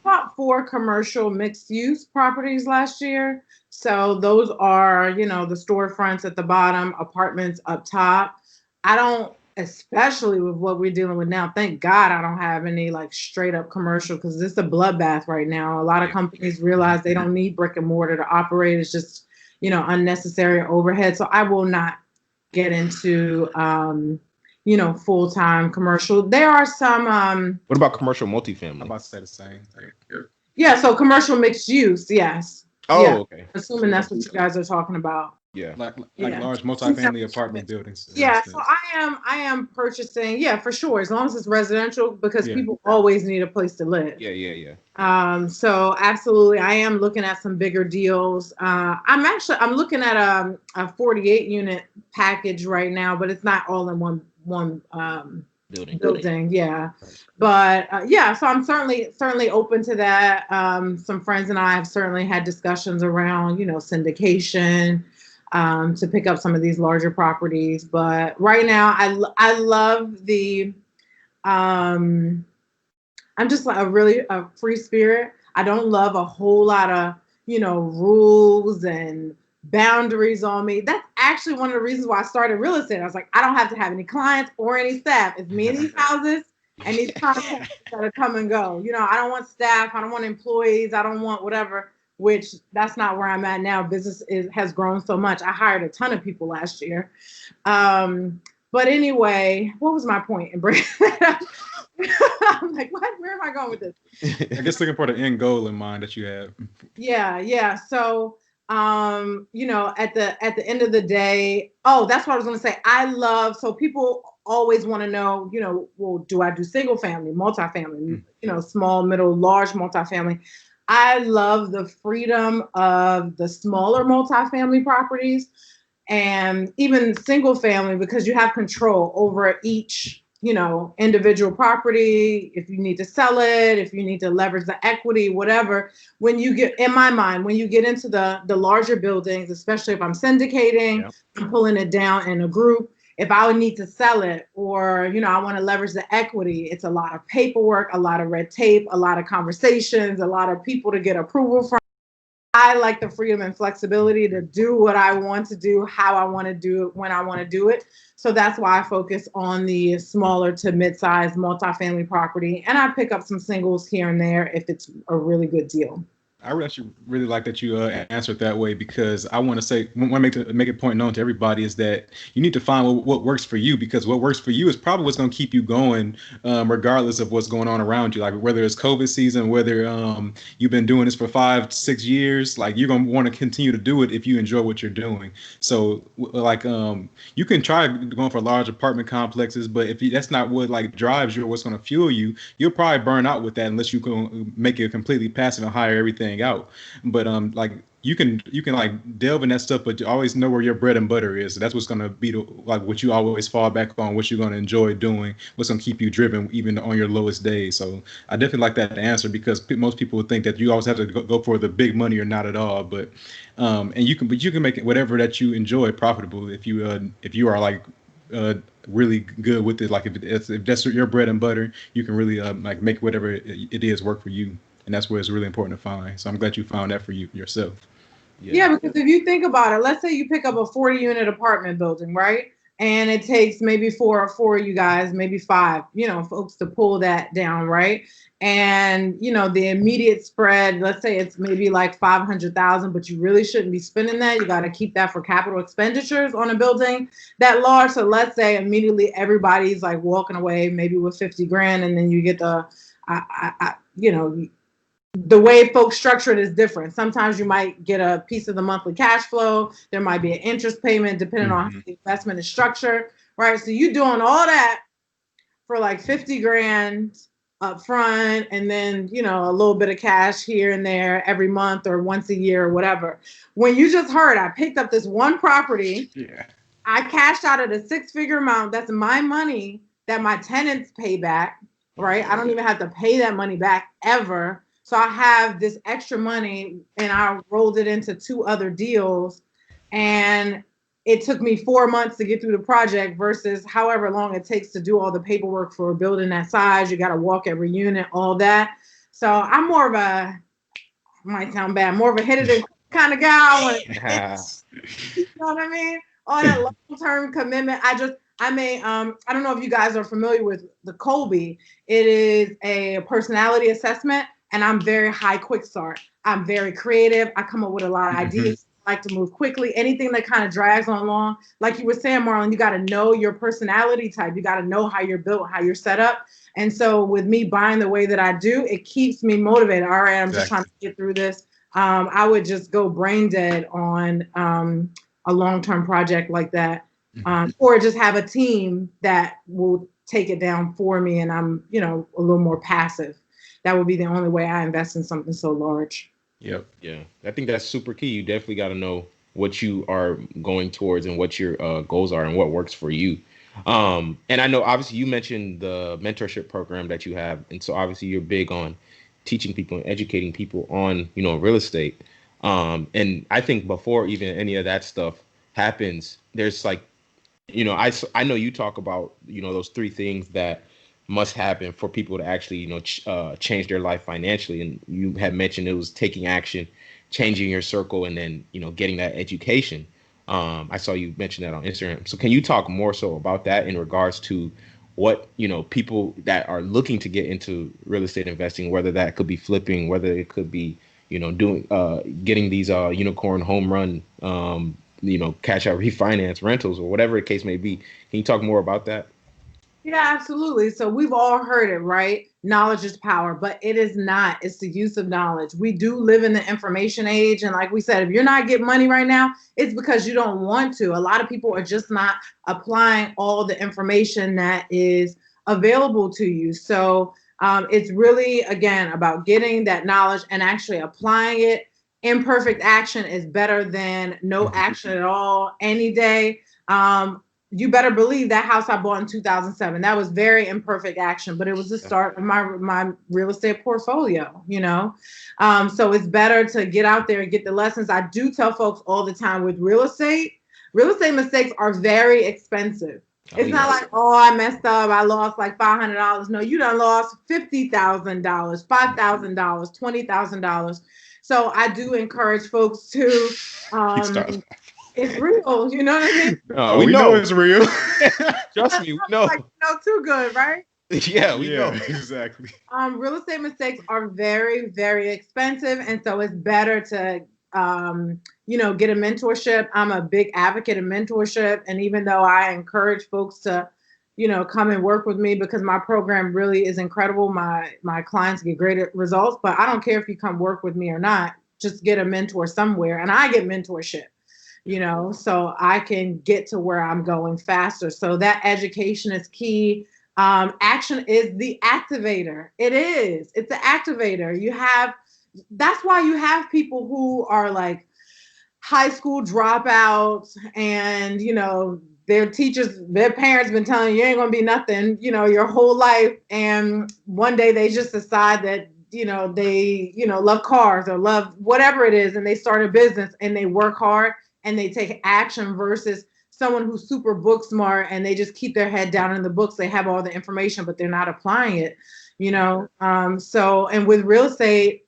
Bought 4 commercial mixed use properties last year. So those are, the storefronts at the bottom, apartments up top. I don't, especially with what we're dealing with now, thank God I don't have any like straight up commercial, because this is a bloodbath right now. A lot of companies realize they don't need brick and mortar to operate. It's just, unnecessary overhead. So I will not get into, full-time commercial. There are some. What about commercial multifamily? I'm about to say the same. Yeah, so commercial mixed use, yes. Oh, yeah. Okay. Assuming that's what you guys are talking about. Yeah. Like large multifamily apartment buildings. Yeah, so I am purchasing, for sure, as long as it's residential, because people always need a place to live. Yeah. So absolutely, I am looking at some bigger deals. I'm looking at a 48 unit package right now, but it's not all in one building. Yeah. But so I'm certainly open to that. Some friends and I have certainly had discussions around, syndication, to pick up some of these larger properties. But right now I love the, I'm just like a free spirit. I don't love a whole lot of, rules and boundaries on me. That's actually one of the reasons why I started real estate. I was like, I don't have to have any clients or any staff. It's me and these houses and these contacts that come and go. I don't want staff. I don't want employees. I don't want whatever, which that's not where I'm at now. Business has grown so much. I hired a ton of people last year. But anyway, what was my point in bringing that up? I'm like, what? Where am I going with this? I guess looking for the end goal in mind that you have. Yeah. So, at the end of the day, that's what I was going to say. So people always want to know, well, do I do single family, multifamily, small, middle, large multifamily? I love the freedom of the smaller multifamily properties and even single family, because you have control over each individual property, if you need to sell it, if you need to leverage the equity, whatever. When you get, in my mind, when you get into the larger buildings, especially if I'm syndicating, Yep. I'm pulling it down in a group. If I would need to sell it, or I want to leverage the equity, it's a lot of paperwork, a lot of red tape, a lot of conversations, a lot of people to get approval from. I like the freedom and flexibility to do what I want to do, how I want to do it, when I want to do it. So that's why I focus on the smaller to mid-sized multifamily property. And I pick up some singles here and there if it's a really good deal. I actually really like that you answered that way, because I want to say, want to make a point known to everybody, is that you need to find what works for you, because what works for you is probably what's going to keep you going, regardless of what's going on around you. Like whether it's COVID season, whether you've been doing this for 5-6 years, like you're going to want to continue to do it if you enjoy what you're doing. So like you can try going for large apartment complexes, but if that's not what like drives you or what's going to fuel you, you'll probably burn out with that unless you can make it completely passive and hire everything out. But like you can like delve in that stuff, but you always know where your bread and butter is. So that's what's going to be like what you always fall back on, what you're going to enjoy doing, what's going to keep you driven even on your lowest days. So I definitely like that answer, because most people would think that you always have to go for the big money or not at all. But and you can make it whatever that you enjoy profitable if you are like really good with it. Like if that's your bread and butter, you can really like make whatever it is work for you. And that's where it's really important to find. So I'm glad you found that for you yourself. Yeah, because if you think about it, let's say you pick up a 40-unit apartment building, right? And it takes maybe four of you guys, maybe 5, folks to pull that down, right? And, the immediate spread, let's say it's maybe like 500,000, but you really shouldn't be spending that. You got to keep that for capital expenditures on a building that large. So let's say immediately everybody's like walking away maybe with 50 grand, and then you get the way folks structure it is different. Sometimes you might get a piece of the monthly cash flow. There might be an interest payment depending on how the investment is structured, right? So you doing all that for like 50 grand up front, and then, a little bit of cash here and there every month or once a year or whatever. When you just heard, I picked up this one property. Yeah. I cashed out at a 6-figure amount. That's my money that my tenants pay back, right? I don't even have to pay that money back ever. So I have this extra money, and I rolled it into 2 other deals, and it took me 4 months to get through the project versus however long it takes to do all the paperwork for a building that size. You got to walk every unit, all that. So I'm more of a, might sound bad, more of a hit it and kind of guy. You know what I mean? All that long-term commitment. I don't know if you guys are familiar with the Colby. It is a personality assessment. And I'm very high quick start. I'm very creative. I come up with a lot of ideas. I like to move quickly. Anything that kind of drags on long, like you were saying, Marlon, you got to know your personality type. You got to know how you're built, how you're set up. And so with me buying the way that I do, it keeps me motivated. All right, I'm just trying to get through this. I would just go brain dead on a long-term project like that, or just have a team that will take it down for me, and I'm, a little more passive. That would be the only way I invest in something so large. Yep. Yeah. I think that's super key. You definitely got to know what you are going towards and what your goals are and what works for you. And I know obviously you mentioned the mentorship program that you have. And so obviously you're big on teaching people and educating people on, real estate. And I think before even any of that stuff happens, there's like, I know you talk about, those 3 things that must happen for people to actually, change their life financially. And you had mentioned it was taking action, changing your circle, and then, getting that education. I saw you mention that on Instagram. So can you talk more so about that in regards to what, people that are looking to get into real estate investing, whether that could be flipping, whether it could be, doing, getting these unicorn home run, cash out refinance rentals or whatever the case may be. Can you talk more about that? Yeah, absolutely. So we've all heard it, right? Knowledge is power, but it is not. It's the use of knowledge. We do live in the information age. And like we said, if you're not getting money right now, it's because you don't want to. A lot of people are just not applying all the information that is available to you. So it's really, again, about getting that knowledge and actually applying it. Imperfect action is better than no action at all any day. you better believe that house I bought in 2007. That was very imperfect action, but it was the start of my real estate portfolio, you know? So it's better to get out there and get the lessons. I do tell folks all the time with real estate mistakes are very expensive. It's not like, oh, I messed up, I lost like $500. No, you done lost $50,000, $5,000, $20,000. So I do encourage folks to, it's real, you know what I mean? We know it's real. Trust me, we know. Like, too good, right? Yeah, we know. Exactly. Real estate mistakes are very, very expensive, and so it's better to get a mentorship. I'm a big advocate of mentorship, and even though I encourage folks to, come and work with me because my program really is incredible. My clients get great results, but I don't care if you come work with me or not. Just get a mentor somewhere, and I get mentorship. So I can get to where I'm going faster. So that education is key. Action is the activator. It is. It's the activator. That's why you have people who are like high school dropouts and, their teachers, their parents been telling you ain't going to be nothing, your whole life. And one day they just decide that, they, love cars or love whatever it is. And they start a business and they work hard and they take action versus someone who's super book smart and they just keep their head down in the books. They have all the information, but they're not applying it, and with real estate,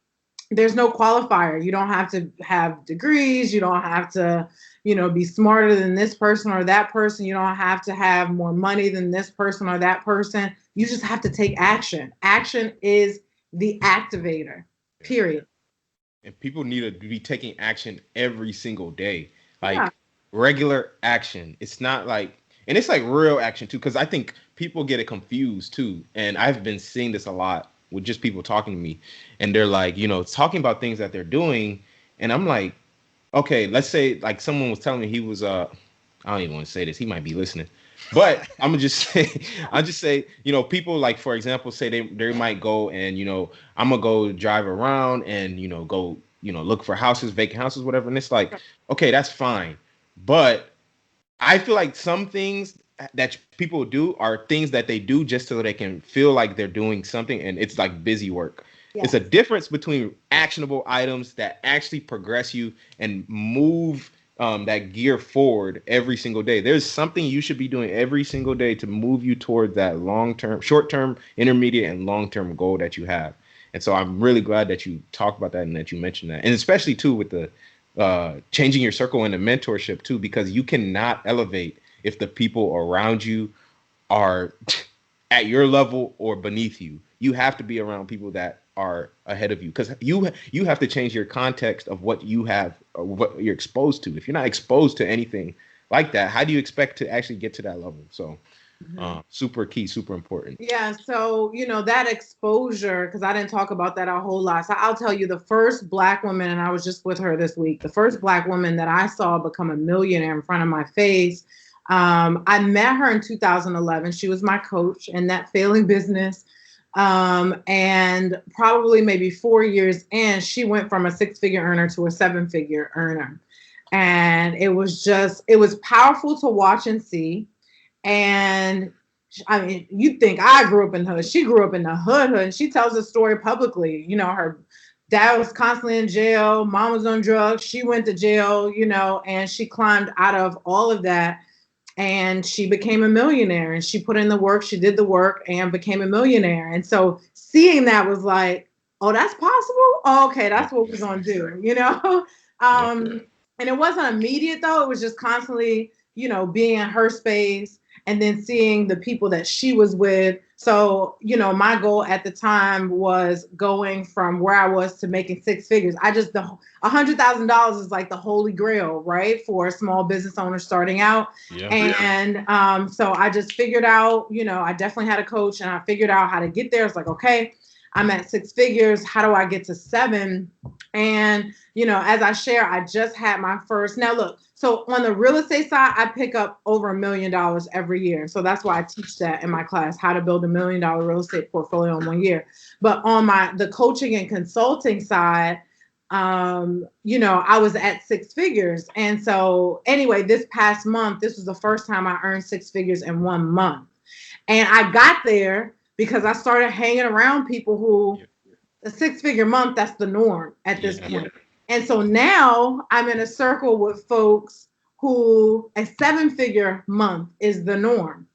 there's no qualifier. You don't have to have degrees. You don't have to, be smarter than this person or that person. You don't have to have more money than this person or that person. You just have to take action. Action is the activator, period. And people need to be taking action every single day. Regular action. It's not like, and it's like real action too, because I think people get it confused too. And I've been seeing this a lot with just people talking to me, and they're like, talking about things that they're doing. And I'm like, okay, let's say like someone was telling me he was, I don't even want to say this. He might be listening, but I'll just say, people like, for example, say they might go and, I'm gonna go drive around and, go, look for houses, vacant houses, whatever. And it's like, okay, that's fine. But I feel like some things that people do are things that they do just so they can feel like they're doing something, and it's like busy work. Yes. It's a difference between actionable items that actually progress you and move that gear forward every single day. There's something you should be doing every single day to move you toward that long-term, short-term, intermediate, and long-term goal that you have. And so I'm really glad that you talked about that and that you mentioned that. And especially too with the changing your circle and the mentorship too, because you cannot elevate if the people around you are at your level or beneath you. You have to be around people that are ahead of you, because you have to change your context of what you have or what you're exposed to. If you're not exposed to anything like that, how do you expect to actually get to that level? So super key, super important. Yeah. So, that exposure, because I didn't talk about that a whole lot. So I'll tell you, the first Black woman, and I was just with her this week, the first Black woman that I saw become a millionaire in front of my face. I met her in 2011. She was my coach in that failing business. And probably maybe 4 years in, she went from a 6-figure earner to a 7-figure earner. And it was powerful to watch and see. And I mean, you'd think I grew up in the hood. She grew up in the hood, and she tells the story publicly. Her dad was constantly in jail. Mom was on drugs. She went to jail, and she climbed out of all of that. And she became a millionaire, and she put in the work. She did the work and became a millionaire. And so seeing that was like, oh, that's possible. Oh, okay, that's what we're going to do, And it wasn't immediate, though. It was just constantly, being in her space and then seeing the people that she was with. So, my goal at the time was going from where I was to making 6 figures. the $100,000 is like the holy grail, right? For a small business owner starting out. Yeah. And so I just figured out, I definitely had a coach, and I figured out how to get there. It's like, okay, I'm at 6 figures. How do I get to 7? And, as I share, I just had my first. Now, look, so on the real estate side, I pick up over $1 million every year. So that's why I teach that in my class, how to build $1 million real estate portfolio in 1 year. But on the coaching and consulting side, I was at six figures. And so anyway, this past month, this was the first time I earned six figures in 1 month. And I got there because I started hanging around people who a six-figure month, that's the norm at this point. And so now I'm in a circle with folks who a seven-figure month is the norm.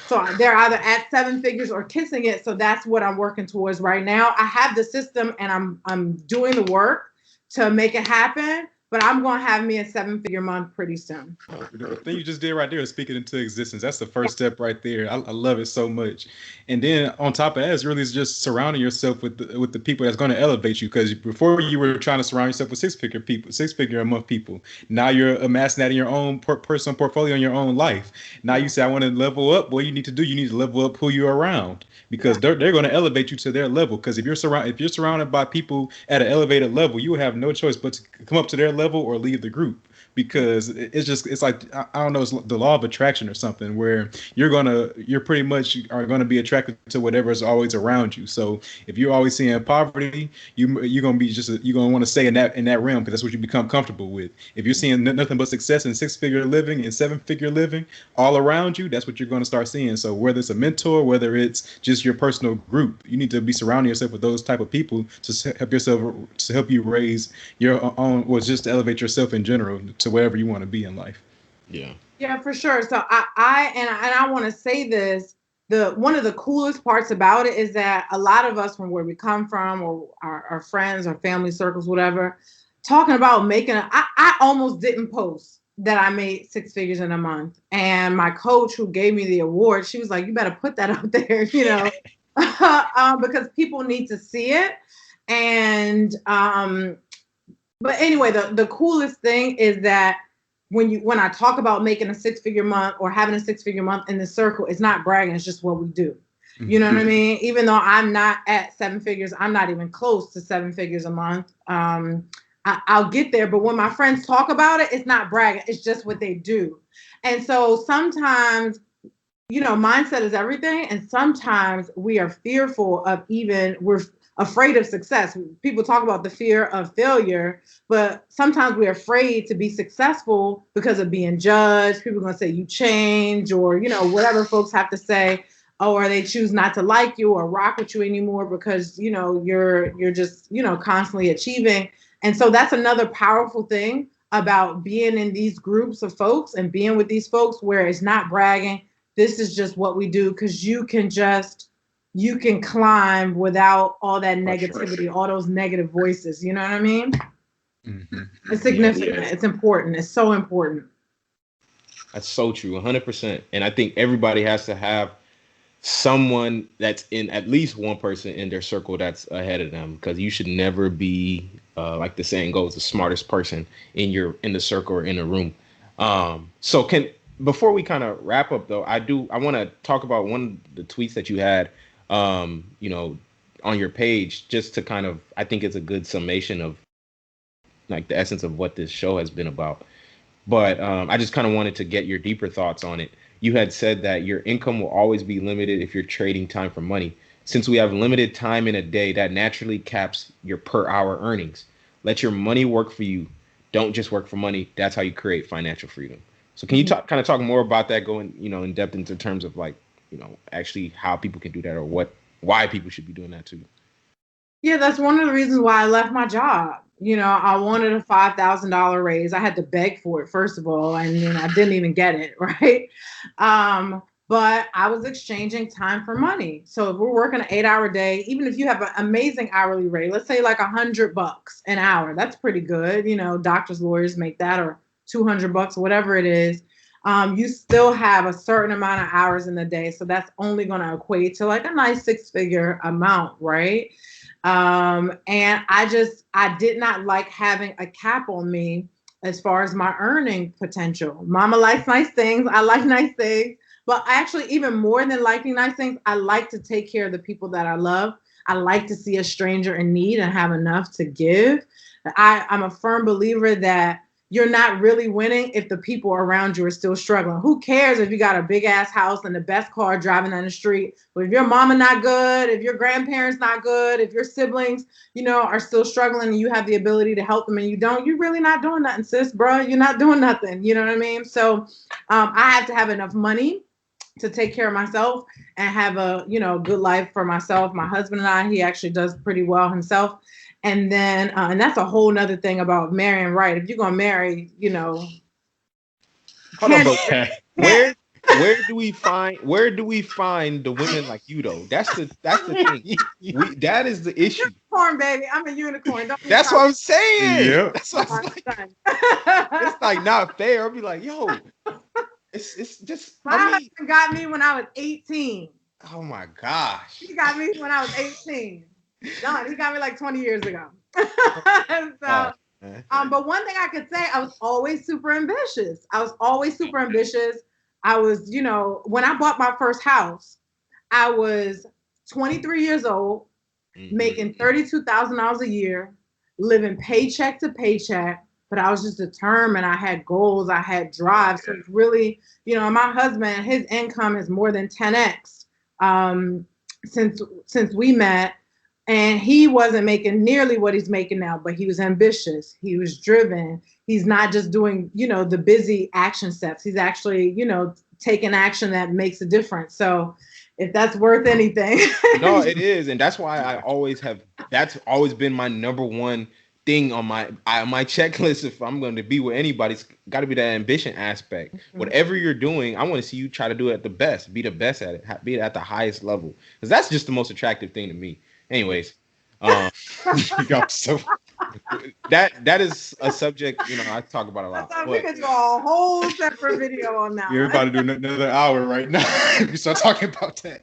So they're either at seven figures or kissing it. So that's what I'm working towards right now. I have the system and I'm doing the work to make it happen, but I'm going to have me a seven-figure month pretty soon. The thing you just did right there is speak it into existence. That's the first step right there. I love it so much. And then on top of that, it's really just surrounding yourself with the people that's going to elevate you. Because before you were trying to surround yourself with six-figure a month people. Now you're amassing that in your own personal portfolio in your own life. Now you say, I want to level up. What you need to do, you need to level up who you're around. Because they're going to elevate you to their level. Because if you're surrounded by people at an elevated level, you have no choice but to come up to their level or leave the group. Because it's like, I don't know, it's the law of attraction or something, where you're pretty much are going to be attracted to whatever is always around you. So if you're always seeing poverty, you're going to want to stay in that realm, because that's what you become comfortable with. If you're seeing nothing but success in six-figure living and seven-figure living all around you, that's what you're going to start seeing. So whether it's a mentor, whether it's just your personal group, you need to be surrounding yourself with those type of people to help you raise your own, or just to elevate yourself in general to wherever you want to be in life. Yeah, for sure. So I want to say this, one of the coolest parts about it is that a lot of us, from where we come from, or our friends or family circles, whatever, talking about I almost didn't post that I made six figures in a month. And my coach, who gave me the award, she was like, you better put that out there, because people need to see it. And but anyway, the coolest thing is that when I talk about making a six-figure month or having a six-figure month in the circle, it's not bragging, it's just what we do. You know what I mean? Even though I'm not at seven figures, I'm not even close to seven figures a month. I'll get there, but when my friends talk about it, it's not bragging, it's just what they do. And so sometimes, mindset is everything. And sometimes we are fearful of we're afraid of success. People talk about the fear of failure, but sometimes we're afraid to be successful because of being judged. People are going to say you change, or, whatever folks have to say, or they choose not to like you or rock with you anymore because, you're just, constantly achieving. And so that's another powerful thing about being in these groups of folks and being with these folks, where it's not bragging. This is just what we do, because you can climb without all that negativity, all those negative voices. You know what I mean? Mm-hmm. It's significant. Yeah. It's important. It's so important. That's so true. 100%. And I think everybody has to have someone that's in, at least one person in their circle that's ahead of them, because you should never be like the saying goes, the smartest person in the circle or in a room. So before we kind of wrap up though, I want to talk about one of the tweets that you had on your page, just to kind of, I think it's a good summation of like the essence of what this show has been about. But I just kind of wanted to get your deeper thoughts on it. You had said that your income will always be limited if you're trading time for money. Since we have limited time in a day, that naturally caps your per hour earnings. Let your money work for you. Don't just work for money. That's how you create financial freedom. So can you talk more about that, going, in depth into terms of like, actually how people can do that, or why people should be doing that too? Yeah, that's one of the reasons why I left my job. I wanted a $5,000 raise. I had to beg for it, first of all, and then I didn't even get it, right? But I was exchanging time for money. So if we're working an 8-hour day, even if you have an amazing hourly rate, let's say like $100 an hour, that's pretty good. Doctors, lawyers make that, or $200, whatever it is. You still have a certain amount of hours in the day. So that's only going to equate to like a nice six-figure amount, right? And I did not like having a cap on me as far as my earning potential. Mama likes nice things. I like nice things. But actually, even more than liking nice things, I like to take care of the people that I love. I like to see a stranger in need and have enough to give. I'm a firm believer that you're not really winning if the people around you are still struggling. Who cares if you got a big ass house and the best car driving down the street? But if your mama not good, if your grandparents not good, if your siblings, are still struggling and you have the ability to help them and you don't, you're really not doing nothing, sis, bro. You're not doing nothing. You know what I mean? So I have to have enough money to take care of myself and have a, good life for myself. My husband and I, he actually does pretty well himself. And then, and that's a whole nother thing about marrying right. If you're gonna marry, Hold on, okay. Where do we find the women like you though? That's the thing. That is the issue. Unicorn, baby. I'm a unicorn. That's what I'm saying. Yep. That's what I'm like. It's like not fair. I'll be like, yo, it's just. My husband got me when I was 18. Oh my gosh. He got me when I was 18. Done. He got me like 20 years ago. So, but one thing I could say, I was always super ambitious. I was, when I bought my first house, I was 23 years old, making $32,000 a year, living paycheck to paycheck. But I was just determined. I had goals. I had drive. So it's really, my husband, his income is more than 10x since we met. And he wasn't making nearly what he's making now, but he was ambitious. He was driven. He's not just doing, the busy action steps. He's actually, taking action that makes a difference. So if that's worth anything. No, it is. And that's why that's always been my number one thing on my checklist. If I'm going to be with anybody, it's got to be that ambition aspect. Mm-hmm. Whatever you're doing, I want to see you try to do it at the best, be the best at it, be it at the highest level. Because that's just the most attractive thing to me. Anyways, that is a subject I talk about a lot. We could do a whole separate video on that. You're about to do another hour right now. If you start talking about that.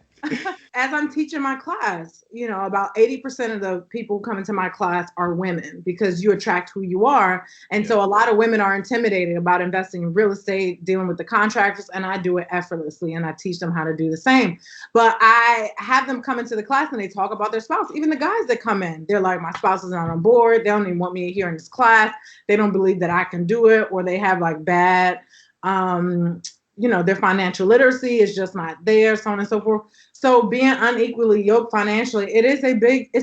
As I'm teaching my class, about 80% of the people who come into my class are women because you attract who you are. And so a lot of women are intimidated about investing in real estate, dealing with the contractors, and I do it effortlessly and I teach them how to do the same. But I have them come into the class and they talk about their spouse. Even the guys that come in, they're like, my spouse is not on board. They don't even want me here in this class. They don't believe that I can do it, or they have like bad, their financial literacy is just not there, so on and so forth. So being unequally yoked financially, it's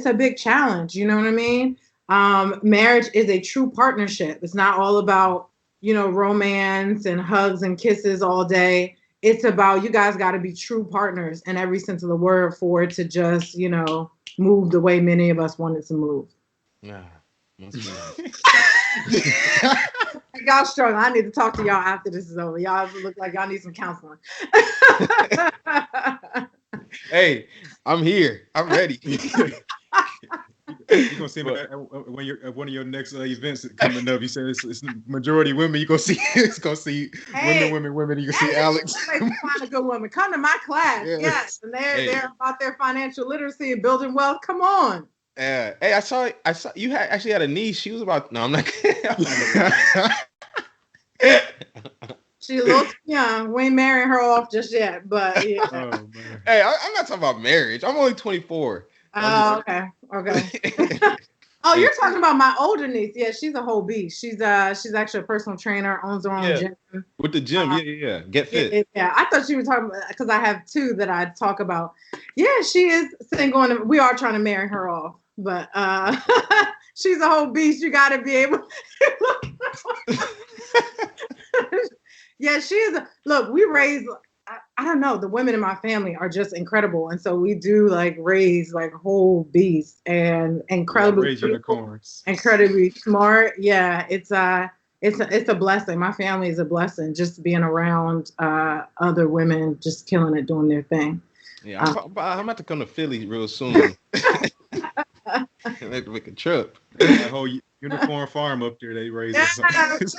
a big challenge. You know what I mean? Marriage is a true partnership. It's not all about, romance and hugs and kisses all day. It's about, you guys got to be true partners in every sense of the word for it to just, move the way many of us wanted to move. Yeah. Y'all struggle. I need to talk to y'all after this is over. Y'all look like y'all need some counseling. Hey, I'm here. I'm ready. You're gonna see when you're at one of your next events coming up. You said it's majority women. You gonna see it's gonna see women. You can see Alex. Find a good woman. Come to my class. Yes. And they're about their financial literacy and building wealth. Come on. Hey, I saw you actually had a niece. She was about. No, I'm not. She looks young. We ain't marrying her off just yet, but yeah. Oh, man. Hey, I'm not talking about marriage. I'm only 24. Oh, okay. Oh, you're talking about my older niece. Yeah, she's a whole beast. She's actually a personal trainer, owns her own gym. With the gym, yeah. Get fit. Yeah, I thought you were talking about, because I have two that I talk about. Yeah, she is single, and we are trying to marry her off. But she's a whole beast. You got to be able. Yeah, she is. Look, we raise. I don't know. The women in my family are just incredible, and so we do raise whole beasts and incredibly unicorns, incredibly smart. Yeah, it's a blessing. My family is a blessing. Just being around other women, just killing it, doing their thing. Yeah, I'm about to come to Philly real soon. Make a trip. That whole unicorn farm up there, they raise us.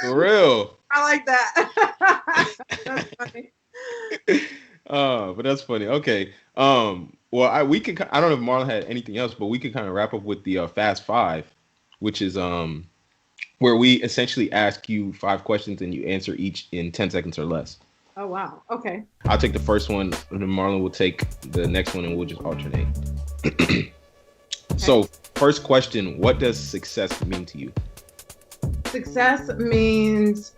For real. I like that. That's funny. But that's funny. Okay. Well, we can. I don't know if Marlon had anything else, but we can kind of wrap up with the Fast Five, which is where we essentially ask you 5 questions and you answer each in 10 seconds or less. Oh wow. Okay. I'll take the first one, and then Marlon will take the next one, and we'll just alternate. Okay. So, first question: what does success mean to you? success means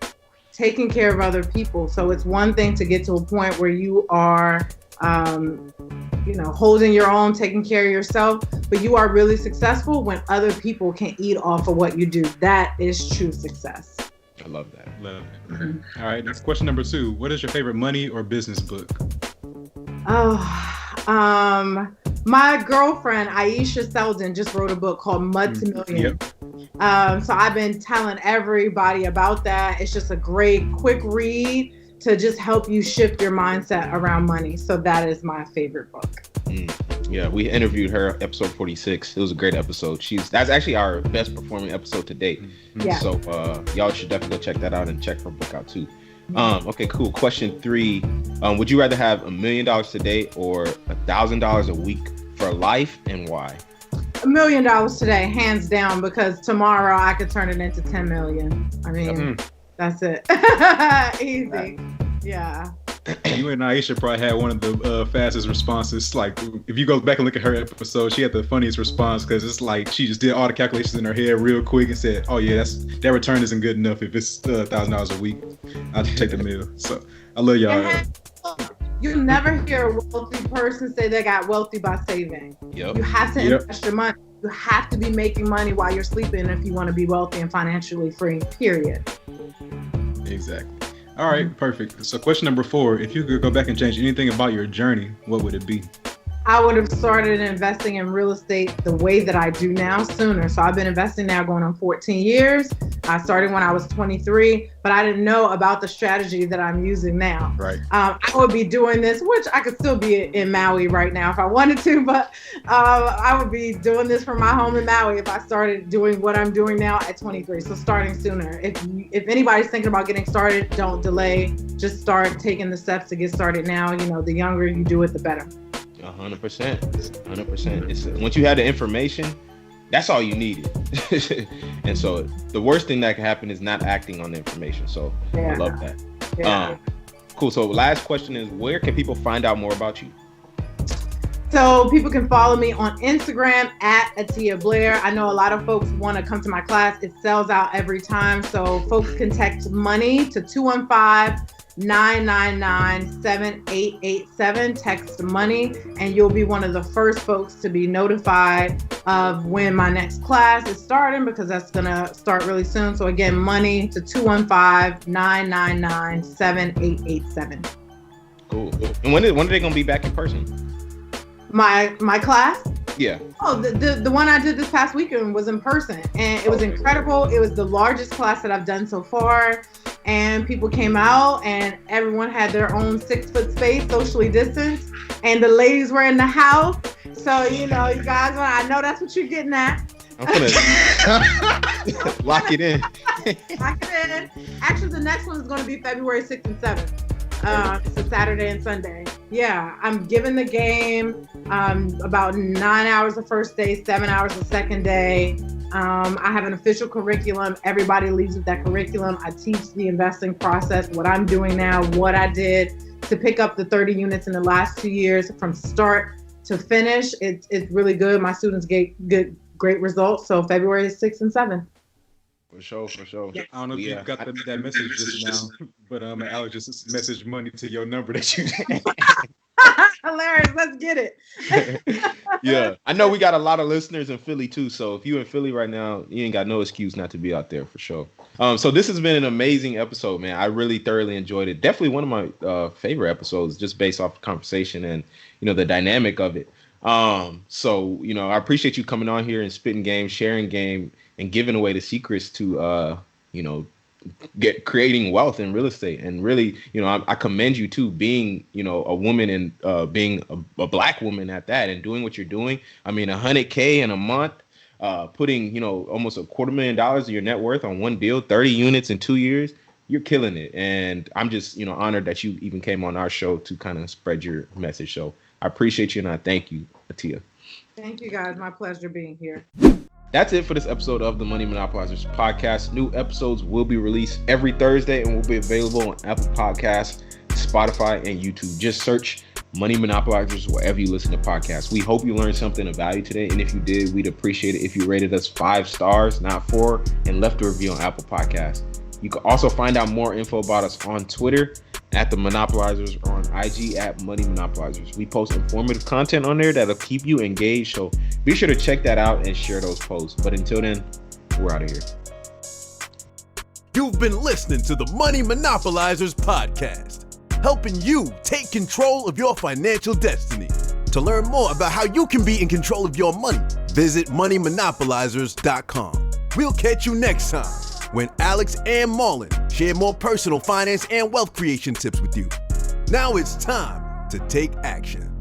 taking care of other people. So it's one thing to get to a point where you are, holding your own, taking care of yourself, but you are really successful when other people can eat off of what you do. That is true success. I love that. Love it. Mm-hmm. All right, next question number 2. What is your favorite money or business book? My girlfriend, Aisha Selden, just wrote a book called Mud to Million. Yep. So I've been telling everybody about that. It's just a great quick read to just help you shift your mindset around money. So that is my favorite book. Yeah, we interviewed her, episode 46. It was a great episode. That's actually our best performing episode to date. Yeah. So y'all should definitely go check that out and check her book out too. Okay, cool. Question 3. Would you rather have $1 million today or $1,000 a week for life, and why? $1 million today, hands down, because tomorrow I could turn it into 10 million. I mean, that's it. Easy. Yeah. You and Aisha probably had one of the fastest responses. Like, if you go back and look at her episode, she had the funniest response because it's like she just did all the calculations in her head real quick and said, "Oh yeah, that return isn't good enough. If it's $1,000 a week, I'll take the meal." So I love y'all. You never hear a wealthy person say they got wealthy by saving. Yep. You have to invest your money. You have to be making money while you're sleeping if you want to be wealthy and financially free. Period. Exactly. All right, perfect. So question number 4, if you could go back and change anything about your journey, what would it be? I would have started investing in real estate the way that I do now sooner. So I've been investing now going on 14 years. I started when I was 23, but I didn't know about the strategy that I'm using now. Right. I would be doing this, which I could still be in Maui right now if I wanted to, but I would be doing this from my home in Maui if I started doing what I'm doing now at 23. So starting sooner. If anybody's thinking about getting started, don't delay. Just start taking the steps to get started now. The younger you do it, the better. 100%. 100%. Once you had the information, that's all you needed. And so the worst thing that can happen is not acting on the information. So I love that. Yeah. Cool. So last question is, where can people find out more about you? So people can follow me on Instagram at Attiyah Blair. I know a lot of folks want to come to my class. It sells out every time. So folks can text money to 215-999-7887. Text money, and you'll be one of the first folks to be notified of when my next class is starting, because that's going to start really soon. So again, money to 215-999-7887. Cool. And when are they going to be back in person? My class? Yeah. Oh, the one I did this past weekend was in person, and it was incredible. It was the largest class that I've done so far, and people came out, and everyone had their own 6-foot space, socially distanced, and the ladies were in the house. So you guys, I know that's what you're getting at. I'm gonna lock it in. Lock it in. Actually, the next one is going to be February 6th and 7th. It's a Saturday and Sunday. Yeah, I'm giving the game about 9 hours the first day, 7 hours the second day. I have an official curriculum. Everybody leaves with that curriculum. I teach the investing process, what I'm doing now, what I did to pick up the 30 units in the last 2 years from start to finish. It's really good. My students get great results. So February 6th and 7th. For sure. I don't know if you got that message just now, but Alex just messaged money to your number that you Hilarious. Let's get it. Yeah. I know we got a lot of listeners in Philly too. So if you in Philly right now, you ain't got no excuse not to be out there for sure. So this has been an amazing episode, man. I really thoroughly enjoyed it. Definitely one of my favorite episodes, just based off the conversation and, the dynamic of it. So, I appreciate you coming on here and spitting game, sharing game, and giving away the secrets to, creating wealth in real estate. And really, I commend you too, being, a woman and being a Black woman at that, and doing what you're doing. I mean, $100K in a month, putting, almost $250,000 of your net worth on one deal, 30 units in 2 years. You're killing it. And I'm just, honored that you even came on our show to kind of spread your message. So I appreciate you, and I thank you, Attiyah. Thank you, guys. My pleasure being here. That's it for this episode of the Money Monopolizers podcast. New episodes will be released every Thursday and will be available on Apple Podcasts, Spotify, and YouTube. Just search Money Monopolizers, wherever you listen to podcasts. We hope you learned something of value today. And if you did, we'd appreciate it if you rated us 5 stars, not 4, and left a review on Apple Podcasts. You can also find out more info about us on Twitter at the Monopolizers or on IG at Money Monopolizers. We post informative content on there that'll keep you engaged. So be sure to check that out and share those posts. But until then, we're out of here. You've been listening to the Money Monopolizers podcast, helping you take control of your financial destiny. To learn more about how you can be in control of your money, visit moneymonopolizers.com. We'll catch you next time when Alex and Marlon share more personal finance and wealth creation tips with you. Now it's time to take action.